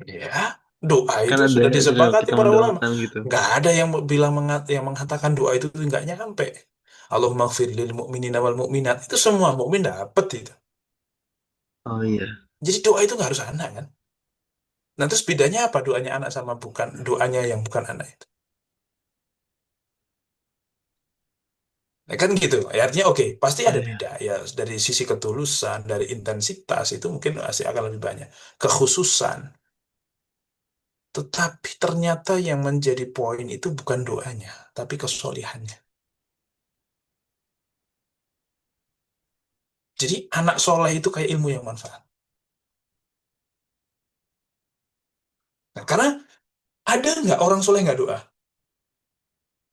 Ya, doa kan itu ada sudah sudah disepakati kita para ulama. mendoakan gitu. Nggak ada yang bilang yang mengatakan doa itu nggak nyampe. Allahumma gfir lil mu'minina wal mu'minat. Itu semua mukmin dapat itu. Oh iya. Jadi doa itu nggak harus anak kan? Nah, terus bedanya apa doanya anak sama bukan doanya yang bukan anak itu? Nah, kan gitu. Ya, artinya oke, pasti Oh ada iya. beda ya dari sisi ketulusan, dari intensitas itu mungkin masih akan lebih banyak. Kekhususan. Tetapi ternyata yang menjadi poin itu bukan doanya, tapi kesolihannya. Jadi anak soleh itu kayak ilmu yang manfaat. Nah, karena ada nggak orang soleh nggak doa?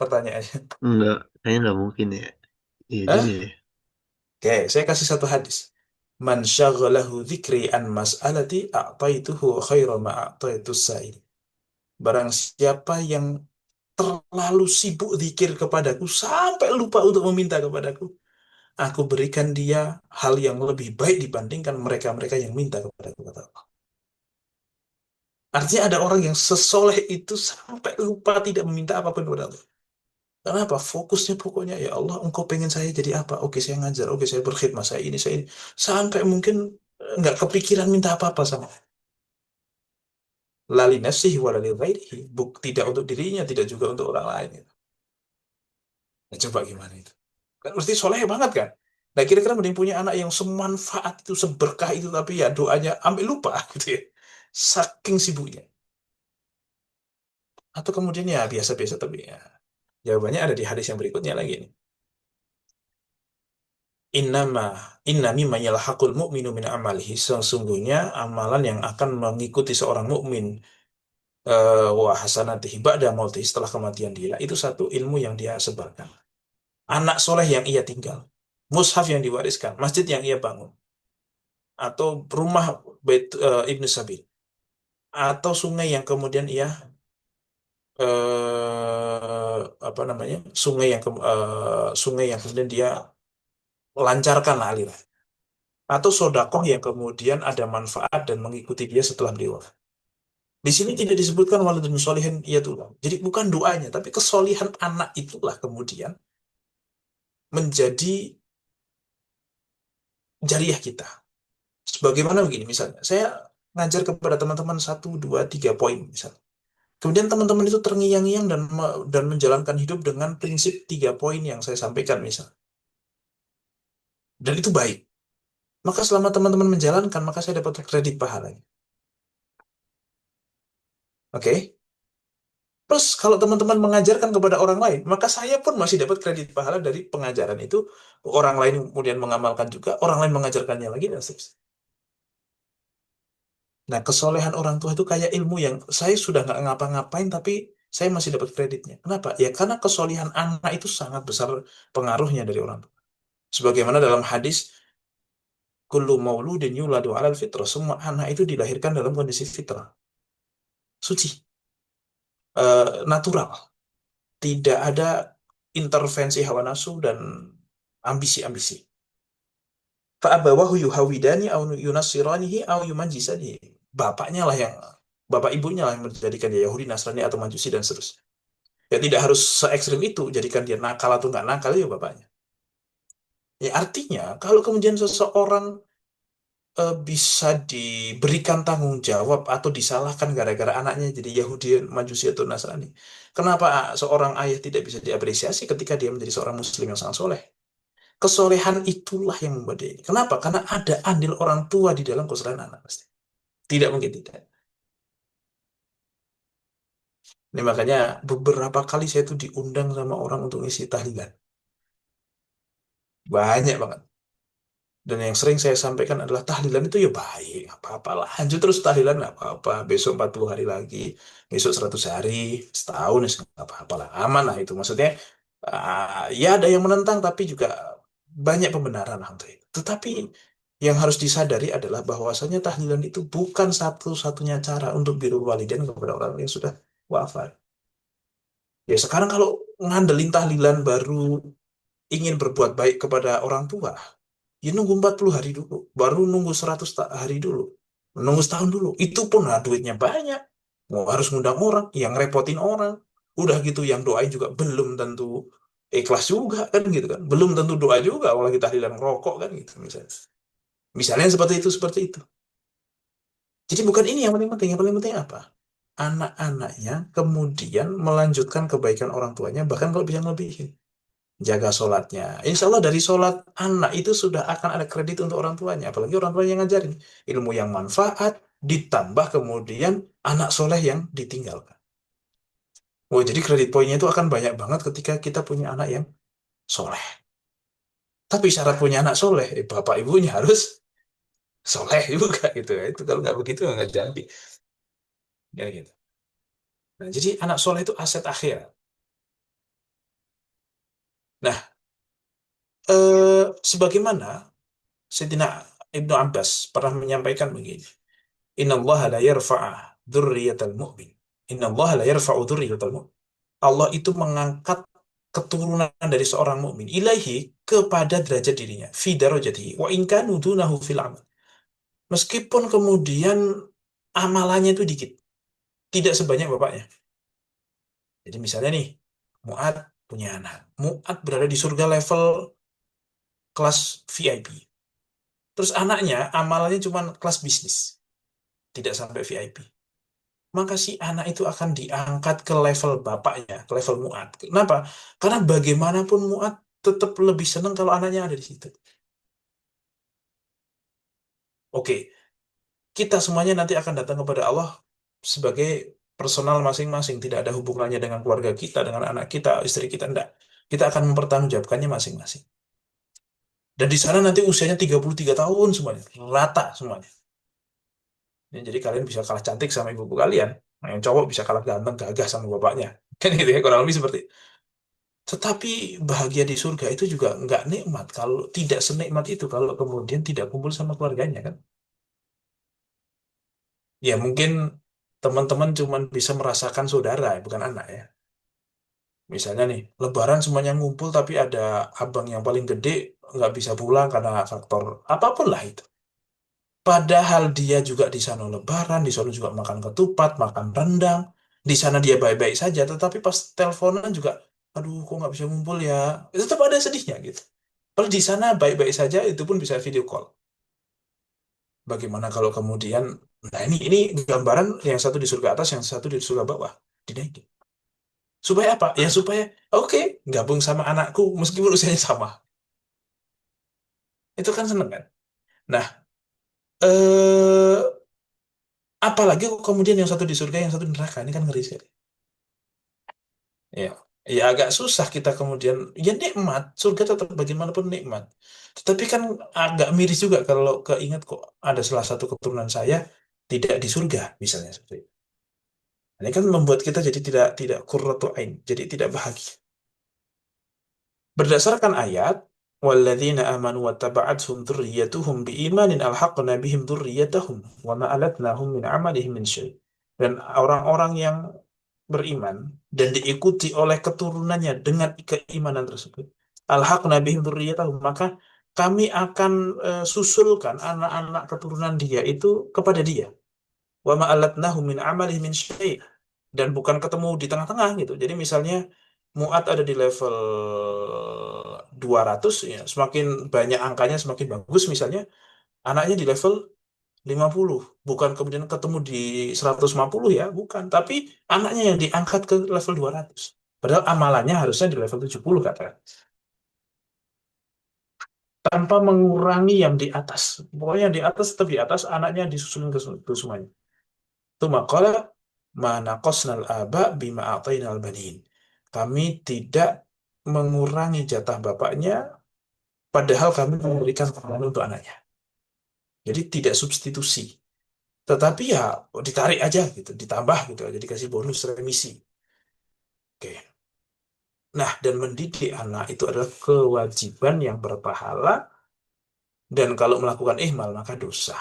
Pertanyaannya. Enggak, kayaknya enggak mungkin ya. Iya juga Hah? ya. Oke, saya kasih satu hadis. Man syaghalahu dzikri an mas'alati a'taituhu khaira ma a'taitu sa'il. Barang siapa yang terlalu sibuk zikir kepadaku sampai lupa untuk meminta kepadaku, aku berikan dia hal yang lebih baik dibandingkan mereka-mereka yang minta kepadaku, kata Allah. Artinya ada orang yang sesoleh itu sampai lupa tidak meminta apapun kepada Allah. Kenapa? Fokusnya pokoknya, ya Allah, engkau pengen saya jadi apa? Oke, saya ngajar. Oke, saya berkhidmat. Saya ini, saya ini. Sampai mungkin nggak kepikiran minta apa-apa sama. Lali nafsihi wa lali ghairihi. Tidak untuk dirinya, tidak juga untuk orang lain. Nah, coba gimana itu? Kan mesti soleh banget kan? Nah, kira-kira mending punya anak yang semanfaat itu, seberkah itu, tapi ya doanya ambil lupa gitu ya. Saking sibuknya. Atau kemudian ya biasa-biasa tapi ya. Jawabannya ada di hadis yang berikutnya lagi nih. Innama inna mimma yalhaqul mu'minu min amalihi. Sesungguhnya amalan yang akan mengikuti seorang mukmin wa hasanatihi ba'da mautih, setelah kematian dia, itu satu ilmu yang dia sebarkan. Anak soleh yang ia tinggal, mushaf yang diwariskan, masjid yang ia bangun, atau rumah Ibnu Sabil. atau sungai yang kemudian ia apa namanya, sungai yang kemudian dia lancarkan lah aliran, atau sodakoh yang kemudian ada manfaat dan mengikuti dia setelah beliau. Di sini tidak disebutkan waladun solihin iya tuh. Jadi bukan doanya, tapi kesolihan anak itulah kemudian menjadi jariah kita. Sebagaimana begini misalnya, saya ngajar kepada teman-teman satu, dua, tiga poin misalnya. Kemudian teman-teman itu terngiang-ngiang dan menjalankan hidup dengan prinsip tiga poin yang saya sampaikan misal. Dan itu baik. Maka selama teman-teman menjalankan, maka saya dapat kredit pahalanya. Oke? Terus kalau teman-teman mengajarkan kepada orang lain, maka saya pun masih dapat kredit pahala dari pengajaran itu. Orang lain kemudian mengamalkan juga, orang lain mengajarkannya lagi, dan seterusnya. Nah, kesolehan orang tua itu kayak ilmu yang saya sudah nggak ngapa-ngapain, tapi saya masih dapat kreditnya. Kenapa? Ya karena kesolehan anak itu sangat besar pengaruhnya dari orang tua. Sebagaimana dalam hadis, kullu mauludin yuladu alal fitrah. Semua anak itu dilahirkan dalam kondisi fitrah. Suci. Natural. Tidak ada intervensi hawa nafsu dan ambisi-ambisi. Fa'abawahu yuhawidani au yunassiranihi au yumajisanihi. Bapaknya lah yang bapak ibunya lah yang menjadikan dia Yahudi, Nasrani atau Majusi dan seterusnya. Ya tidak harus se ekstrim itu jadikan dia nakal atau nggak nakal ya bapaknya. Ya artinya kalau kemudian seseorang bisa diberikan tanggung jawab atau disalahkan gara-gara anaknya jadi Yahudi, Majusi atau Nasrani. Kenapa seorang ayah tidak bisa diapresiasi ketika dia menjadi seorang Muslim yang sangat soleh? Kesolehan itulah yang membuat dia ini. Kenapa? Karena ada andil orang tua di dalam kesolehan anak pasti. Tidak mungkin tidak. Ini makanya beberapa kali saya tuh diundang sama orang untuk ngisi tahlilan. Banyak banget. Dan yang sering saya sampaikan adalah tahlilan itu ya baik, nggak apa-apa lah. Lanjut terus tahlilan nggak apa-apa. Besok 40 hari lagi, besok 100 hari, setahun ya nggak apa-apa lah. Aman lah itu. Maksudnya, ya ada yang menentang tapi juga banyak pembenaran lah untuk itu. Tetapi yang harus disadari adalah bahwasanya tahlilan itu bukan satu-satunya cara untuk birrul walidain kepada orang yang sudah wafat. Ya sekarang kalau ngandelin tahlilan baru ingin berbuat baik kepada orang tua, ya nunggu 40 hari dulu. Baru nunggu 100 hari dulu. Nunggu setahun dulu. Itu pun nah, duitnya banyak. Mau harus ngundang orang, yang repotin orang. Udah gitu yang doain juga belum tentu ikhlas juga kan gitu kan. Belum tentu doa juga kalau kita tahlilan rokok kan gitu misalnya. Misalnya seperti itu. Jadi bukan ini yang paling penting. Yang paling penting apa? Anak-anaknya kemudian melanjutkan kebaikan orang tuanya, bahkan kalau bisa melebihin. Jaga sholatnya. Insya Allah dari sholat anak itu sudah akan ada kredit untuk orang tuanya. Apalagi orang tuanya yang ngajarin. Ilmu yang manfaat, ditambah kemudian anak soleh yang ditinggalkan. Oh, jadi kredit poinnya itu akan banyak banget ketika kita punya anak yang soleh. Tapi syarat punya anak soleh, bapak ibunya harus soleh juga gitu ya. Itu kalau nggak begitu nggak jadi. Ya, gitu. Nah, jadi anak soleh itu aset akhir. Nah, sebagaimana Sayyidina Ibnu Abbas pernah menyampaikan begini. Inna Allah la yarfa'a dzurriyyatal mu'min. Inna Allah la yarfa'u dzurriyyatal mu'min. Allah itu mengangkat keturunan dari seorang mukmin ilaihi kepada derajat dirinya fi darajatihi wa in kanu dunahu fil amal. Meskipun kemudian amalannya itu dikit, tidak sebanyak bapaknya. Jadi misalnya nih, Mu'ad punya anak. Mu'ad berada di surga level kelas VIP. Terus anaknya amalannya cuma kelas bisnis, tidak sampai VIP. Maka si anak itu akan diangkat ke level bapaknya, ke level Mu'ad. Kenapa? Karena bagaimanapun Mu'ad tetap lebih senang kalau anaknya ada di situ. Oke, kita semuanya nanti akan datang kepada Allah sebagai personal masing-masing. Tidak ada hubungannya dengan keluarga kita, dengan anak kita, istri kita, enggak. Kita akan mempertanggungjawabkannya masing-masing. Dan di sana nanti usianya 33 tahun semuanya, rata semuanya. Ya, jadi kalian bisa kalah cantik sama ibu kalian. Nah, yang cowok bisa kalah ganteng, gagah sama bapaknya. Kan gitu ya, kurang lebih seperti itu. Tetapi bahagia di surga itu juga nggak nikmat kalau tidak senikmat itu kalau kemudian tidak kumpul sama keluarganya kan. Ya mungkin Teman-teman cuma bisa merasakan saudara, bukan anak ya. Misalnya nih, Lebaran semuanya ngumpul tapi ada abang yang paling gede nggak bisa pulang karena faktor apapun lah itu. Padahal dia juga di sana Lebaran, di sana juga makan ketupat, makan rendang. Di sana dia baik-baik saja, tetapi pas teleponan juga, aduh kok nggak bisa ngumpul ya. Itu tetap ada sedihnya gitu. Kalau di sana baik-baik saja, itu pun bisa video call. Bagaimana kalau kemudian, nah ini gambaran yang satu di surga atas, yang satu di surga bawah, dinaikin. Supaya apa? Ya supaya, oke, gabung sama anakku meskipun usianya sama. Itu kan seneng kan? Nah, eh apalagi kok kemudian yang satu di surga, yang satu di neraka, ini kan ngeri sekali. Ya, ya agak susah kita kemudian, ya nikmat, surga tetap bagaimanapun nikmat. Tetapi kan agak miris juga kalau keinget kok ada salah satu keturunan saya tidak di surga, misalnya seperti itu. Ini kan membuat kita jadi tidak qurratu ain, jadi tidak bahagia. Berdasarkan ayat, walladzina amanu wattaba'athum dzurriyyatuhum biimanin alhaqna bihim dzurriyyatahum wa ma alatnahum min amalihim min syai'. Dan orang-orang yang beriman dan diikuti oleh keturunannya dengan keimanan tersebut, alhaqna bihim dzurriyyatahum, maka kami akan susulkan anak-anak keturunan dia itu kepada dia. Wa ma alatnahum min amalihim min syai', dan bukan ketemu di tengah-tengah gitu. Jadi misalnya Muat ada di level 200 ya, semakin banyak angkanya semakin bagus misalnya, anaknya di level 50. Bukan kemudian ketemu di 150 ya, bukan, tapi anaknya yang diangkat ke level 200. Padahal amalannya harusnya di level 70 katakan. Tanpa mengurangi yang di atas. Pokoknya yang di atas tetap di atas, anaknya disusulin ke semuanya. Itu maqala mana qasnal aba bima a'tainal banin. Kami tidak mengurangi jatah bapaknya, padahal kami memberikan kemudahan untuk anaknya. Jadi tidak substitusi. Tetapi ya ditarik aja gitu, ditambah gitu aja, dikasih bonus remisi. Oke. Nah, dan mendidik anak itu adalah kewajiban yang berpahala, dan kalau melakukan ihmal maka dosa.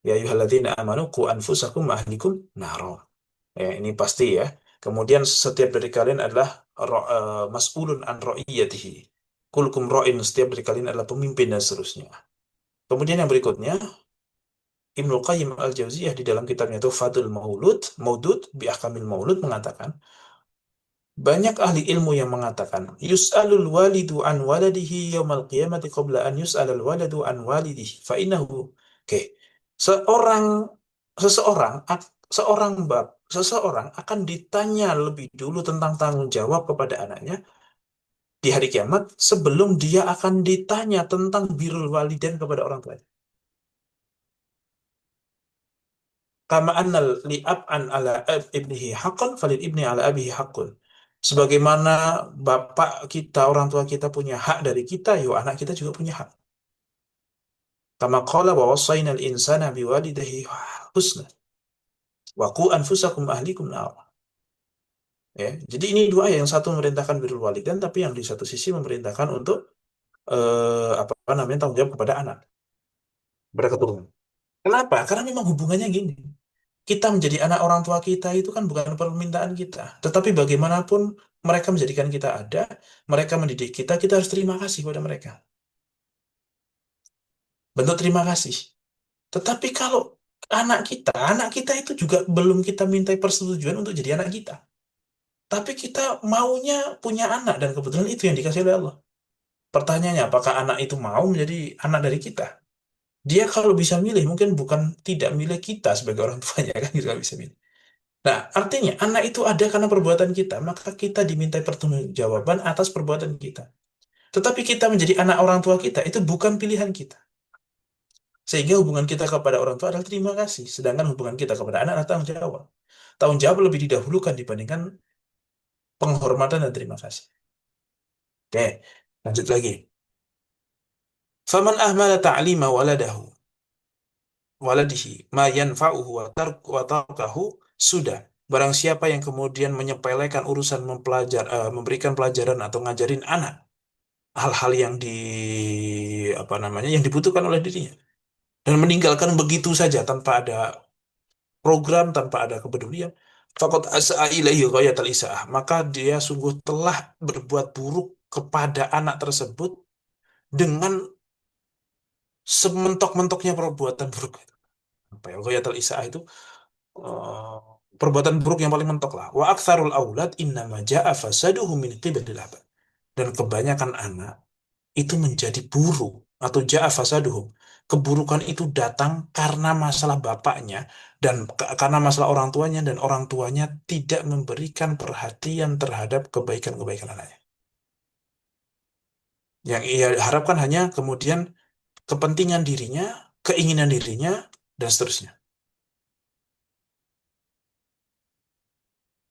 Ya ayyuhalladzina amanu qu anfusakum wa ahlikum naro. Ya, ini pasti ya. Kemudian setiap dari kalian adalah mas'ulun an ra'iyatihi. Kulkum ra'in, setiap dari kalian adalah pemimpin dan seterusnya. Kemudian yang berikutnya, Ibnu Qayyim al-Jauziyah di dalam kitabnya itu Fadul Maulud, Maudud bi Ahkamil Maulud mengatakan, banyak ahli ilmu yang mengatakan, yus'alul walidu an waladihi yaumal qiyamati qabla an yus'alal waladu an walidihi. Fa innahu. Oke. Seorang seseorang seorang seseorang akan ditanya lebih dulu tentang tanggung jawab kepada anaknya di hari kiamat sebelum dia akan ditanya tentang birrul walidain kepada orang tua. Kama annal li'ab an ala ibnihi haqqan falil ibni ala abihi haqqun. Sebagaimana bapak kita, orang tua kita punya hak dari kita, yo anak kita juga punya hak. Kama qala wa wasainal insana biwalidayhi husna wa qu anfusakum ahlikum nar. Ya, jadi ini dua yang satu memerintahkan birrul walidain, tapi yang di satu sisi memerintahkan untuk apa namanya tanggung jawab kepada anak, kepada keturunan. Kenapa? Karena memang hubungannya gini. Kita menjadi anak orang tua kita itu kan bukan permintaan kita, tetapi bagaimanapun mereka menjadikan kita ada, mereka mendidik kita, kita harus terima kasih kepada mereka. Bentuk terima kasih. Tetapi kalau anak kita itu juga belum kita mintai persetujuan untuk jadi anak kita. Tapi kita maunya punya anak, dan kebetulan itu yang dikasih oleh Allah. Pertanyaannya, apakah anak itu mau menjadi anak dari kita? Dia kalau bisa milih, mungkin bukan tidak milih kita sebagai orang tuanya, kan kita nggak bisa milih. Nah, artinya anak itu ada karena perbuatan kita, maka kita dimintai pertanggungjawaban atas perbuatan kita. Tetapi kita menjadi anak orang tua kita, itu bukan pilihan kita. Sehingga hubungan kita kepada orang tua adalah terima kasih, sedangkan hubungan kita kepada anak adalah tanggung jawab. Tanggung jawab lebih didahulukan dibandingkan penghormatan dan terima kasih. Oke, lanjut lagi. Faman ahmala ta'lima waladihi ma yanfa'uhu wa tarkahu sudah. Barang siapa yang kemudian menyepelekan urusan memberikan pelajaran atau ngajarin anak hal-hal yang apa namanya yang dibutuhkan oleh dirinya, dan meninggalkan begitu saja tanpa ada program tanpa ada kepedulian, faqad as'a ilaihi ghayatal isa'ah, maka dia sungguh telah berbuat buruk kepada anak tersebut dengan sementok-mentoknya perbuatan buruk. Apa ya? Ghayatul isa'ah itu eh, perbuatan buruk yang paling mentok lah. Wa aktsarul aulad innama ja'a fasaduhum min qibalil abad. Dan kebanyakan anak itu menjadi buruk atau ja'a fasaduhum. Keburukan itu datang karena masalah bapaknya dan karena masalah orang tuanya, dan orang tuanya tidak memberikan perhatian terhadap kebaikan-kebaikan anaknya. Yang ia harapkan hanya kemudian kepentingan dirinya, keinginan dirinya, dan seterusnya.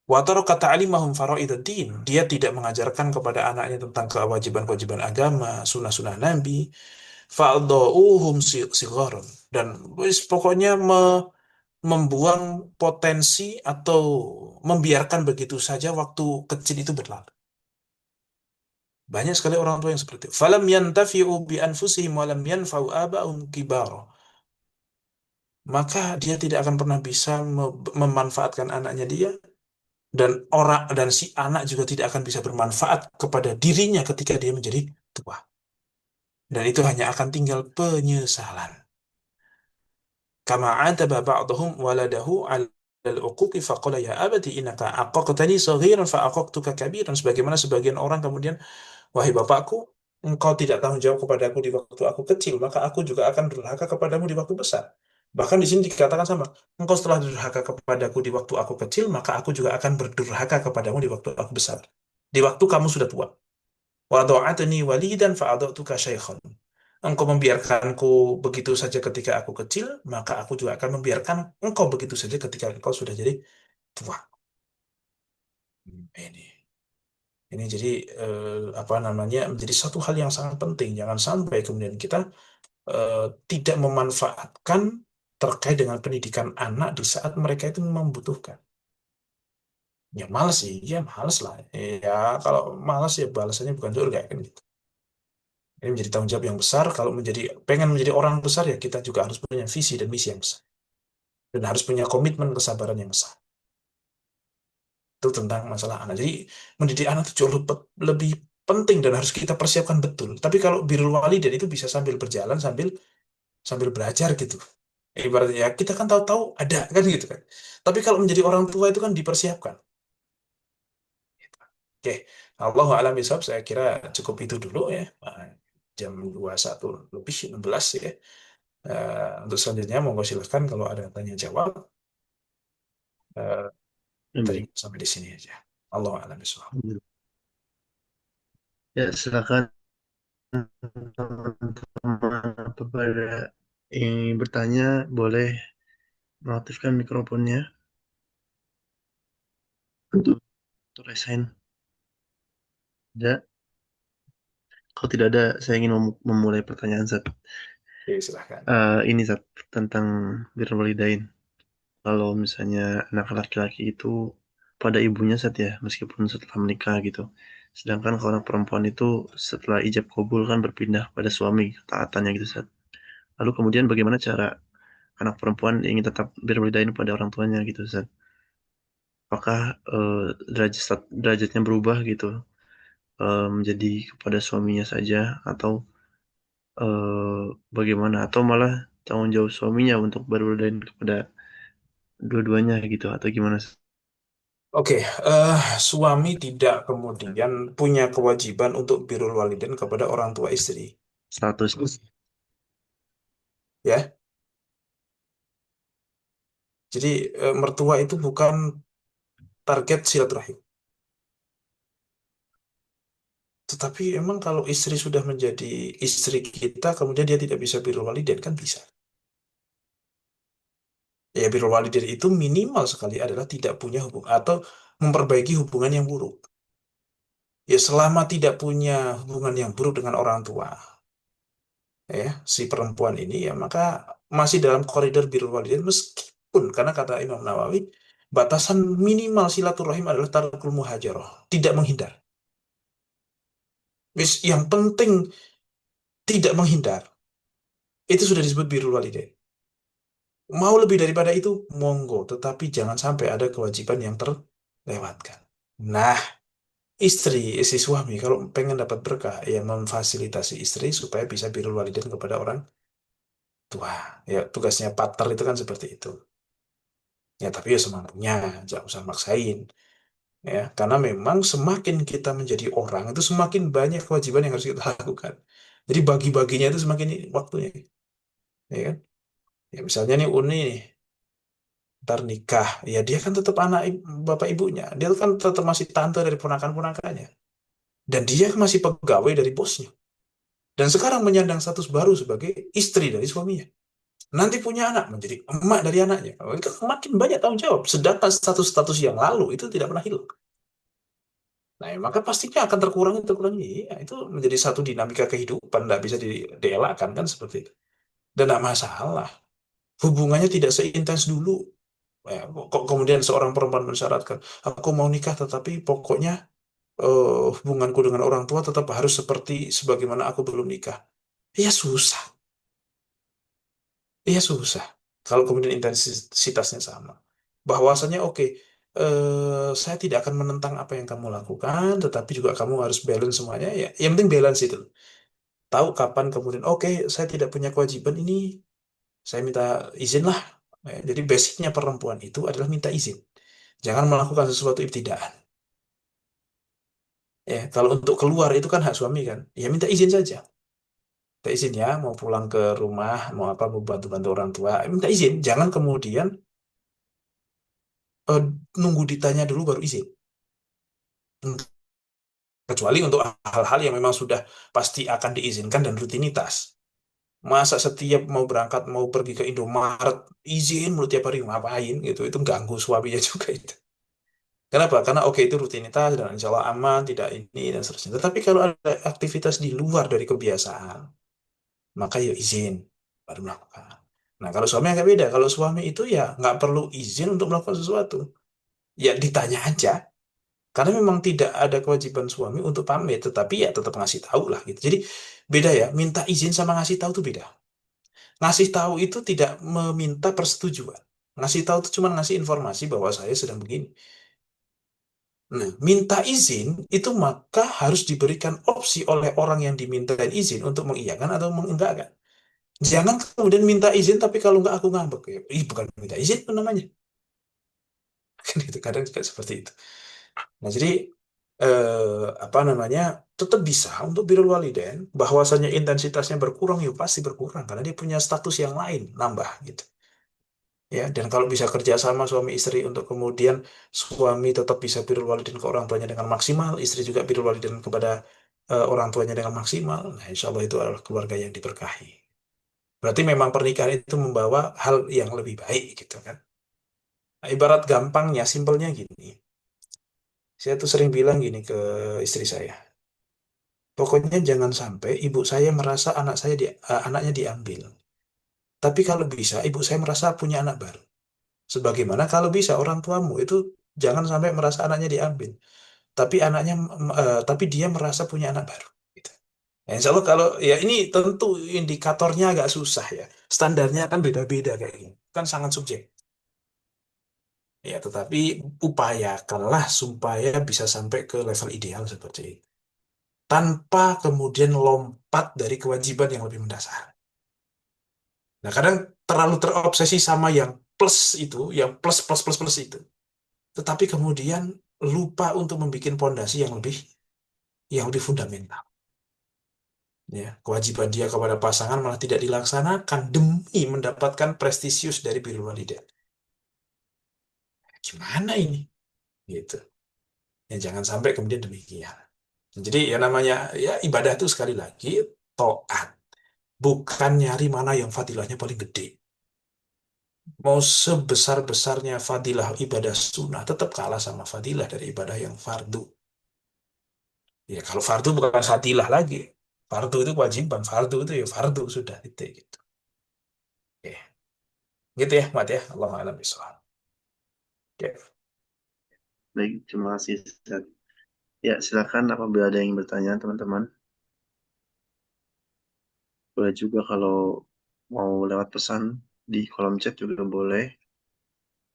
Wa taraka ta'limahum faraiduddin. Dia tidak mengajarkan kepada anaknya tentang kewajiban-kewajiban agama, sunnah-sunnah Nabi. Fa'dha'uhum sigharan. Dan pokoknya membuang potensi atau membiarkan begitu saja waktu kecil itu berlalu. Banyak sekali orang tua yang seperti itu. Falam yantafi'u bi anfusihim wa lam yanfa'u aba'ahum kibara. Maka dia tidak akan pernah bisa memanfaatkan anaknya dia, dan si anak juga tidak akan bisa bermanfaat kepada dirinya ketika dia menjadi tua. Dan itu hanya akan tinggal penyesalan. Kama ataba ba'dhum waladahu 'ala al-uquqi faqala ya abati innaka aqaqtani saghiran fa aqaqtuka kabiran. Sebagaimana sebagian orang kemudian, wahai bapakku, engkau tidak tanggung jawab kepadaku di waktu aku kecil, maka aku juga akan durhaka kepadamu di waktu besar. Bahkan di sini dikatakan sama, engkau setelah durhaka kepadaku di waktu aku kecil, maka aku juga akan berdurhaka kepadamu di waktu aku besar. Di waktu kamu sudah tua. Wa wada'atni walidan fa'adatuka syaikhan. Engkau membiarkanku begitu saja ketika aku kecil, maka aku juga akan membiarkan engkau begitu saja ketika engkau sudah jadi tua. Ini. Ini jadi apa namanya, menjadi satu hal yang sangat penting. Jangan sampai kemudian kita eh, tidak memanfaatkan terkait dengan pendidikan anak di saat mereka itu membutuhkan. Ya males sih, ya males lah. Ya kalau males ya balasannya bukan surga kan gitu. Ini menjadi tanggung jawab yang besar. Kalau pengen menjadi orang besar, ya kita juga harus punya visi dan misi yang besar. Dan harus punya komitmen kesabaran yang besar. Itu tentang masalah anak. Jadi mendidik anak itu jauh lebih penting dan harus kita persiapkan betul. Tapi kalau birrul walidain itu bisa sambil berjalan, sambil sambil belajar gitu. Ibaratnya ya kita kan tahu-tahu ada kan gitu kan. Tapi kalau menjadi orang tua itu kan dipersiapkan. Oke, Allahu a'lam bishawab, saya kira cukup itu dulu ya. Jam 21 lebih 16 ya. Untuk selanjutnya monggo silahkan kalau ada tanya jawab. Eh, Tadi Baik. sampai di sini aja. Allahu a'lam bishawab. Ya, silakan teman-teman kepada yang ingin bertanya boleh mengaktifkan mikrofonnya untuk raise hand. Ya, kalau tidak ada, saya ingin memulai pertanyaan Zat. Oke, silahkan. Ini Zat tentang birrul walidain. Kalau misalnya anak laki-laki itu pada ibunya Zat ya, meskipun setelah menikah gitu. Sedangkan kalau anak perempuan itu setelah ijab kabul kan berpindah pada suami, taatannya gitu Zat. Lalu kemudian bagaimana cara anak perempuan ingin tetap berwalidain pada orang tuanya gitu Zat? Apakah derajatnya berubah gitu menjadi kepada suaminya saja, atau bagaimana, atau malah tanggung jawab suaminya untuk berwalidain kepada dua-duanya gitu, atau gimana? Oke, suami tidak kemudian punya kewajiban untuk birrul walidain kepada orang tua istri, Status. ya. Jadi mertua itu bukan target silaturahim. Tetapi emang kalau istri sudah menjadi istri kita, kemudian dia tidak bisa birrul walidain, kan bisa. Ya, birrul walidain itu minimal sekali adalah tidak punya hubungan atau memperbaiki hubungan yang buruk. Ya, selama tidak punya hubungan yang buruk dengan orang tua, ya, si perempuan ini, ya maka masih dalam koridor birrul walidain, meskipun karena kata Imam Nawawi, batasan minimal silaturahim adalah tarkul muhajarah, tidak menghindar. Yang penting tidak menghindar. Itu sudah disebut birrul walidain. Mau lebih daripada itu, monggo. Tetapi jangan sampai ada kewajiban yang terlewatkan. Nah, si suami, kalau pengen dapat berkah, ya memfasilitasi istri supaya bisa birrul walidain kepada orang tua. Ya, tugasnya partner itu kan seperti itu. Ya, tapi ya semampunya, jangan usah maksain. Ya, karena memang semakin kita menjadi orang, itu semakin banyak kewajiban yang harus kita lakukan. Jadi bagi-baginya itu semakin waktunya. Ya kan? Ya, misalnya nih Uni nih, ntar nikah, ya dia kan tetap anak bapak ibunya, dia kan tetap masih tante dari ponakan-ponakannya, dan dia masih pegawai dari bosnya, dan sekarang menyandang status baru sebagai istri dari suaminya. Nanti punya anak menjadi emak dari anaknya. Itu makin banyak tanggung jawab. Sedangkan status-status yang lalu itu tidak pernah hilang. Nah, maka pastinya akan terkurangi, terkurangi. Ya, itu menjadi satu dinamika kehidupan, tidak bisa dielakkan kan seperti itu. Dan tidak masalah. Hubungannya tidak seintens dulu. Ya, kok kemudian seorang perempuan mensyaratkan, aku mau nikah tetapi pokoknya hubunganku dengan orang tua tetap harus seperti sebagaimana aku belum nikah. Ya susah, ya susah. Kalau kemudian intensitasnya sama. Bahwasanya oke, saya tidak akan menentang apa yang kamu lakukan, tetapi juga kamu harus balance semuanya. Ya, yang penting balance itu. Tahu kapan kemudian, oke, saya tidak punya kewajiban ini, saya minta izin lah. Jadi basicnya perempuan itu adalah minta izin. Jangan melakukan sesuatu ibtidaan. Ya, kalau untuk keluar itu kan hak suami kan. Ya minta izin saja. Minta izin ya, mau pulang ke rumah, mau apa, mau bantu-bantu orang tua, minta izin. Jangan kemudian eh, nunggu ditanya dulu baru izin. Kecuali untuk hal-hal yang memang sudah pasti akan diizinkan dan rutinitas. Masa setiap mau berangkat, mau pergi ke Indomaret, izin mulu tiap hari ngapain gitu. Itu ganggu suaminya juga itu. Kenapa? Karena oke itu rutinitas dan insya Allah aman, tidak ini dan seterusnya. Tetapi kalau ada aktivitas di luar dari kebiasaan, maka ya izin baru melakukan. Nah, kalau suami agak beda. Kalau suami itu ya nggak perlu izin untuk melakukan sesuatu. Ya ditanya aja. Karena memang tidak ada kewajiban suami untuk pamit, tetapi ya tetap ngasih tahu lah gitu. Jadi beda ya, minta izin sama ngasih tahu itu beda. Ngasih tahu itu tidak meminta persetujuan. Ngasih tahu itu cuma ngasih informasi bahwa saya sedang begini. Nah, minta izin itu maka harus diberikan opsi oleh orang yang diminta izin untuk mengiyakan atau mengenggakkan. Jangan kemudian minta izin tapi kalau nggak aku ngambek. Ya, ih, bukan minta izin itu namanya. Kan itu kadang juga seperti itu. Nah, jadi apa namanya? Tetap bisa untuk birrul walidain bahwasanya intensitasnya berkurang ya pasti berkurang karena dia punya status yang lain nambah gitu. Ya, dan kalau bisa kerjasama suami istri untuk kemudian suami tetap bisa birrul walidain ke orang tuanya dengan maksimal, istri juga birrul walidain kepada orang tuanya dengan maksimal. Nah, insya Allah itu adalah keluarga yang diberkahi. Berarti memang pernikahan itu membawa hal yang lebih baik gitu kan. Nah, ibarat gampangnya, simpelnya gini. Saya tuh sering bilang gini ke istri saya. Pokoknya jangan sampai ibu saya merasa anaknya diambil. Tapi kalau bisa, ibu saya merasa punya anak baru. Sebagaimana kalau bisa orang tuamu itu jangan sampai merasa anaknya diambil. Tapi dia merasa punya anak baru. Gitu. Ya, insya Allah kalau ya ini tentu indikatornya agak susah ya. Standarnya kan beda-beda kayak gini. Kan sangat subjek. Ya, tetapi upayakanlah supaya bisa sampai ke level ideal seperti itu. Tanpa kemudian lompat dari kewajiban yang lebih mendasar. Nah, kadang terlalu terobsesi sama yang plus itu, yang plus plus plus plus itu. Tetapi kemudian lupa untuk membuat pondasi yang lebih fundamental. Ya, kewajiban dia kepada pasangan malah tidak dilaksanakan demi mendapatkan prestisius dari birrul walidain. Gimana ini? Gitu. Ya, jangan sampai kemudian demikian. Jadi ya namanya ya ibadah itu sekali lagi taat, bukan nyari mana yang fadilahnya paling gede. Mau sebesar-besarnya fadilah ibadah sunnah, tetap kalah sama fadilah dari ibadah yang fardu. Ya, kalau fardu bukan fadilah lagi. Fardu itu kewajiban, fardu itu ya fardu sudah titik gitu. Oke. Gitu ya, Mat ya. Allahu a'lam bishawab. Oke. Baik, terima kasih, Ustaz. Ya, silakan apabila ada yang ingin bertanya, teman-teman. Boleh juga kalau mau lewat pesan di kolom chat juga boleh,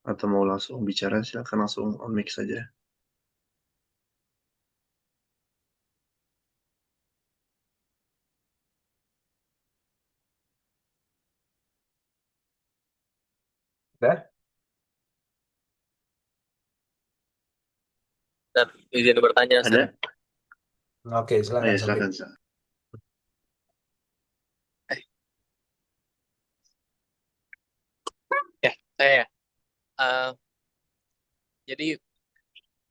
atau mau langsung bicara silakan langsung on mic saja. Udah? Dan izin bertanya, Ustaz. Ada? Oke, Oh silakan ya, Sabri. silakan, silakan. Eh, ya, saya ya. Eh, jadi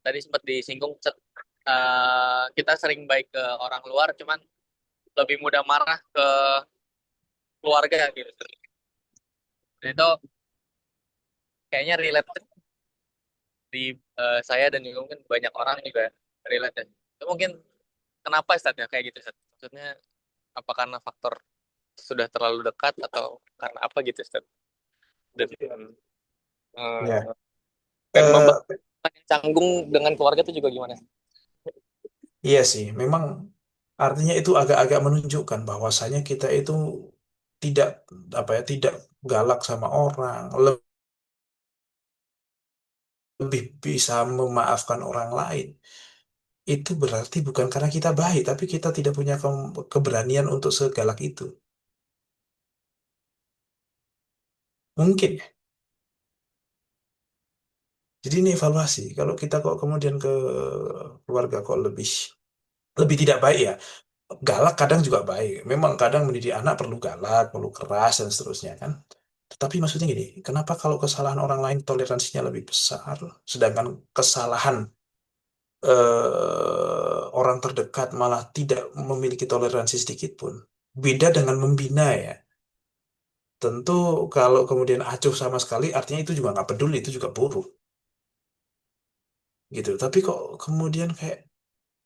tadi sempat disinggung, Ustaz. Kita sering baik ke orang luar, cuman lebih mudah marah ke keluarga gitu. Dan itu kayaknya relate di saya dan juga mungkin banyak orang juga relate. Ya. Itu mungkin kenapa Ustaz ya kayak gitu Ustaz? Maksudnya apa karena faktor sudah terlalu dekat atau karena apa gitu Ustaz? Dan Ya. pengen Eh, membangun yang canggung dengan keluarga itu juga gimana? iya sih, memang artinya itu agak-agak menunjukkan bahwasanya kita itu tidak apa ya, tidak galak sama orang, lebih bisa memaafkan orang lain. Itu berarti bukan karena kita baik, tapi kita tidak punya keberanian untuk segalak itu. Mungkin ya. Jadi ini evaluasi. Kalau kita kok kemudian ke keluarga kok lebih lebih tidak baik ya. Galak kadang juga baik. Memang kadang mendidik anak perlu galak, perlu keras dan seterusnya kan. Tetapi maksudnya gini, kenapa kalau kesalahan orang lain toleransinya lebih besar, sedangkan kesalahan orang terdekat malah tidak memiliki toleransi sedikit pun. Beda dengan membina ya. Tentu kalau kemudian acuh sama sekali, artinya itu juga nggak peduli, itu juga buruk gitu. Tapi kok kemudian kayak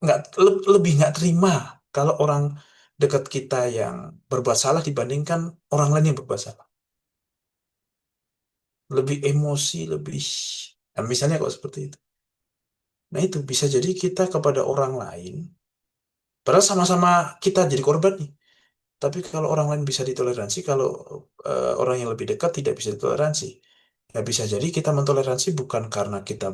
nggak lebih nggak terima kalau orang dekat kita yang berbuat salah dibandingkan orang lain yang berbuat salah. Lebih emosi, lebih. Nah, misalnya kok seperti itu. Nah itu bisa jadi kita kepada orang lain, padahal sama-sama kita jadi korban nih. Tapi kalau orang lain bisa ditoleransi, kalau orang yang lebih dekat tidak bisa ditoleransi. Ya bisa jadi kita mentoleransi bukan karena kita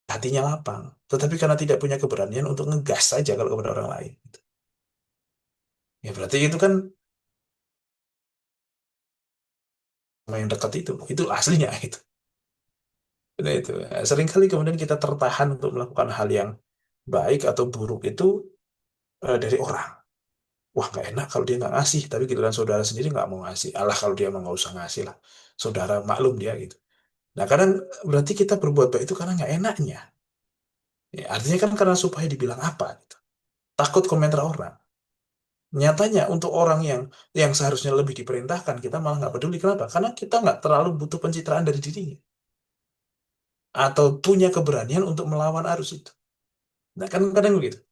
hatinya lapang, tetapi karena tidak punya keberanian untuk ngegas saja kalau kepada orang lain. Ya berarti itu kan sama yang dekat itu aslinya itu. Nah, itu. Seringkali kemudian kita tertahan untuk melakukan hal yang baik atau buruk itu dari orang. Wah nggak enak kalau dia nggak ngasih, tapi giliran saudara sendiri nggak mau ngasih. Allah kalau dia mah nggak usah ngasih lah. Saudara maklum dia gitu. Nah kadang berarti kita berbuat baik itu karena nggak enaknya. Ya, artinya kan karena supaya dibilang apa gitu. Takut komentar orang. Nyatanya untuk orang yang seharusnya lebih diperintahkan, kita malah nggak peduli. Kenapa? Karena kita nggak terlalu butuh pencitraan dari dirinya. Atau punya keberanian untuk melawan arus itu. Nah kan kadang begitu.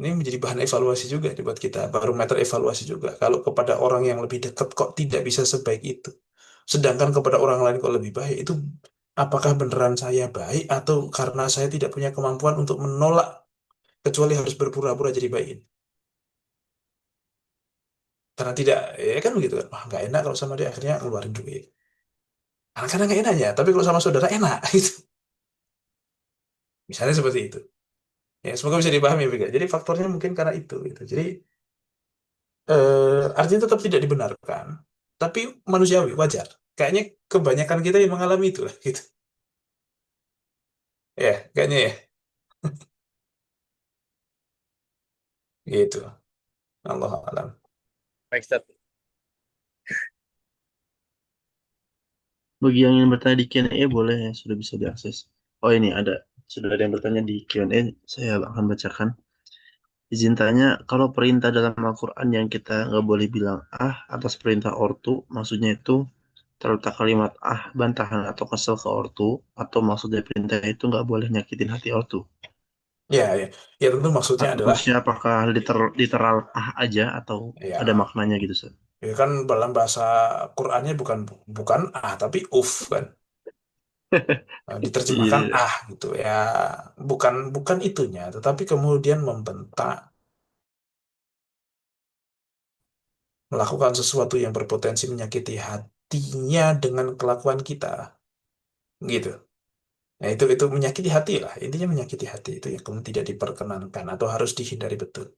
Ini menjadi bahan evaluasi juga nih buat kita, barometer evaluasi juga. Kalau kepada orang yang lebih dekat kok tidak bisa sebaik itu. Sedangkan kepada orang lain kok lebih baik, itu apakah beneran saya baik atau karena saya tidak punya kemampuan untuk menolak kecuali harus berpura-pura jadi baik. Karena tidak, ya kan begitu kan. Wah, nggak enak kalau sama dia akhirnya ngeluarin duit. Karena nggak enaknya, tapi kalau sama saudara enak gitu. Misalnya seperti itu. Ya, semoga bisa dipahami ya, Bega. Jadi faktornya mungkin karena itu gitu. Jadi artinya tetap tidak dibenarkan, tapi manusiawi, wajar. Kayaknya kebanyakan kita yang mengalami itu lah, gitu. Ya, kayaknya ya, gitu. Allah alam. Baik, Ustaz. Bagi yang ingin bertanya di Q&A boleh ya, sudah bisa diakses. Oh ini ada, sudah ada yang bertanya di Q&A, saya akan bacakan. Izin tanya, kalau perintah dalam Al-Quran yang kita nggak boleh bilang atas perintah ortu, maksudnya itu terletak kalimat bantahan atau kesel ke ortu, atau maksudnya perintah itu nggak boleh nyakitin hati ortu. Ya, ya, ya tentu maksudnya adalah Maksudnya apakah literal aja atau ada ya, maknanya gitu, Sir? ya kan dalam bahasa Qurannya bukan bukan tapi uf kan. Diterjemahkan Iya. gitu ya, bukan bukan itunya, tetapi kemudian membentak melakukan sesuatu yang berpotensi menyakiti hatinya dengan kelakuan kita, gitu. Nah, itu menyakiti hati lah. Intinya menyakiti hati itu yang kemudian tidak diperkenankan atau harus dihindari betul.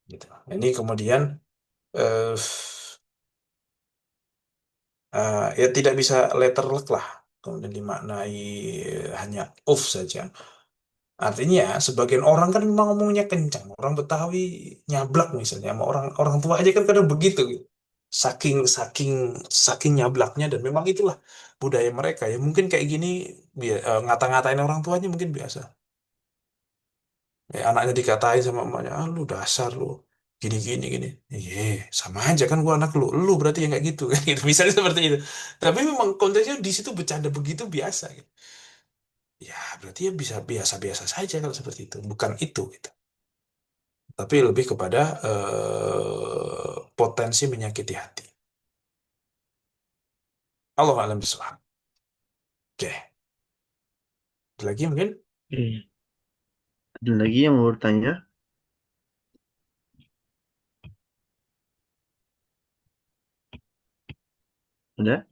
Gitu. Nah, ini kemudian eh, ya tidak bisa letterlek lah. Kemudian dimaknai hanya off saja. Artinya sebagian orang kan memang ngomongnya kencang. Orang Betawi nyablak misalnya sama orang orang tua aja kan kadang begitu gitu. Saking saking saking nyablaknya dan memang itulah budaya mereka ya. Mungkin kayak gini ngata-ngatain orang tuanya mungkin biasa. Ya, anaknya dikatain sama emaknya, ah lu dasar lu gini gini gini. Iya, sama aja kan gua anak lu berarti yang kayak gitu kan gitu. Misalnya seperti itu. Tapi memang konteksnya di situ bercanda begitu biasa gitu. Ya, berarti ya bisa biasa-biasa saja kalau seperti itu. Bukan itu gitu. Tapi lebih kepada potensi menyakiti hati. Allah alam bisawab. Oke, ada lagi mungkin? Oke. Ada lagi yang mau bertanya? Ada?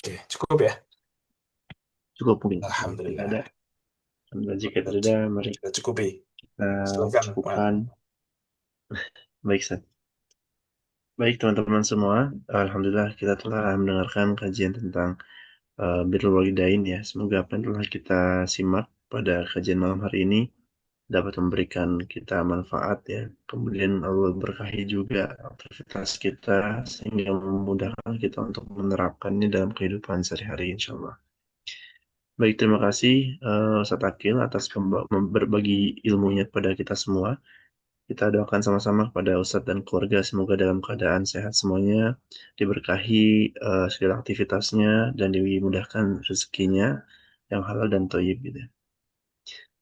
Oke, cukup ya. Cukup mungkin. Jika tidak ada. Alhamdulillah. Alhamdulillah, jika tidak ada, mari Kita cukupi. kita Silakan. cukupkan. Baik, Seth. Baik, teman-teman semua. Alhamdulillah, kita telah mendengarkan kajian tentang birrul walidain ya. Semoga apa yang telah kita simak pada kajian malam hari ini dapat memberikan kita manfaat ya. Kemudian Allah berkahi juga aktivitas kita sehingga memudahkan kita untuk menerapkannya dalam kehidupan sehari-hari insya Allah. Baik, terima kasih Ustadz Akil atas berbagi ilmunya kepada kita semua. Kita doakan sama-sama kepada Ustadz dan keluarga semoga dalam keadaan sehat semuanya, diberkahi segala aktivitasnya dan dimudahkan rezekinya yang halal dan thayyib gitu.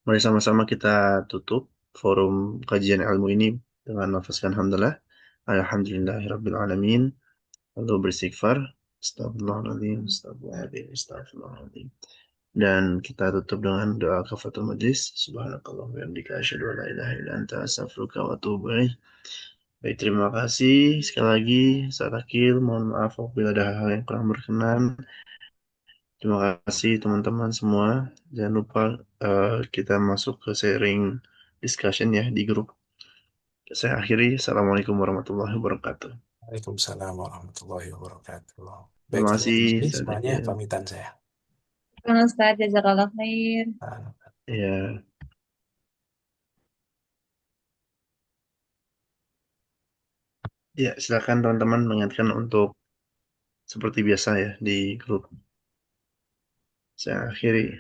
Mari sama-sama kita tutup forum kajian ilmu ini dengan melafazkan hamdalah. Alhamdulillahirabbil alamin. Lalu beristighfar. Astagfirullahaladzim, astagfirullahaladzim, astagfirullahaladzim. Dan kita tutup dengan doa kafaratul majlis. Subhanakallah wa bihamdika asyhadu an la ilaha illa anta astaghfiruka wa atubu ilaik. Baik, terima kasih sekali lagi Ustaz Akil. Mohon maaf apabila ada hal-hal yang kurang berkenan. Terima kasih teman-teman semua. Jangan lupa kita masuk ke sharing discussion ya di grup. Saya akhiri. Assalamualaikum warahmatullahi wabarakatuh. Waalaikumsalam warahmatullahi wabarakatuh. Baik, Terima terima kasih kasih Ustaz semuanya. Akil. Pamitan saya. Ustaz, jazakallah khair. Nah, Ya, ya silakan teman-teman mengingatkan untuk seperti biasa ya di grup. Saya akhiri.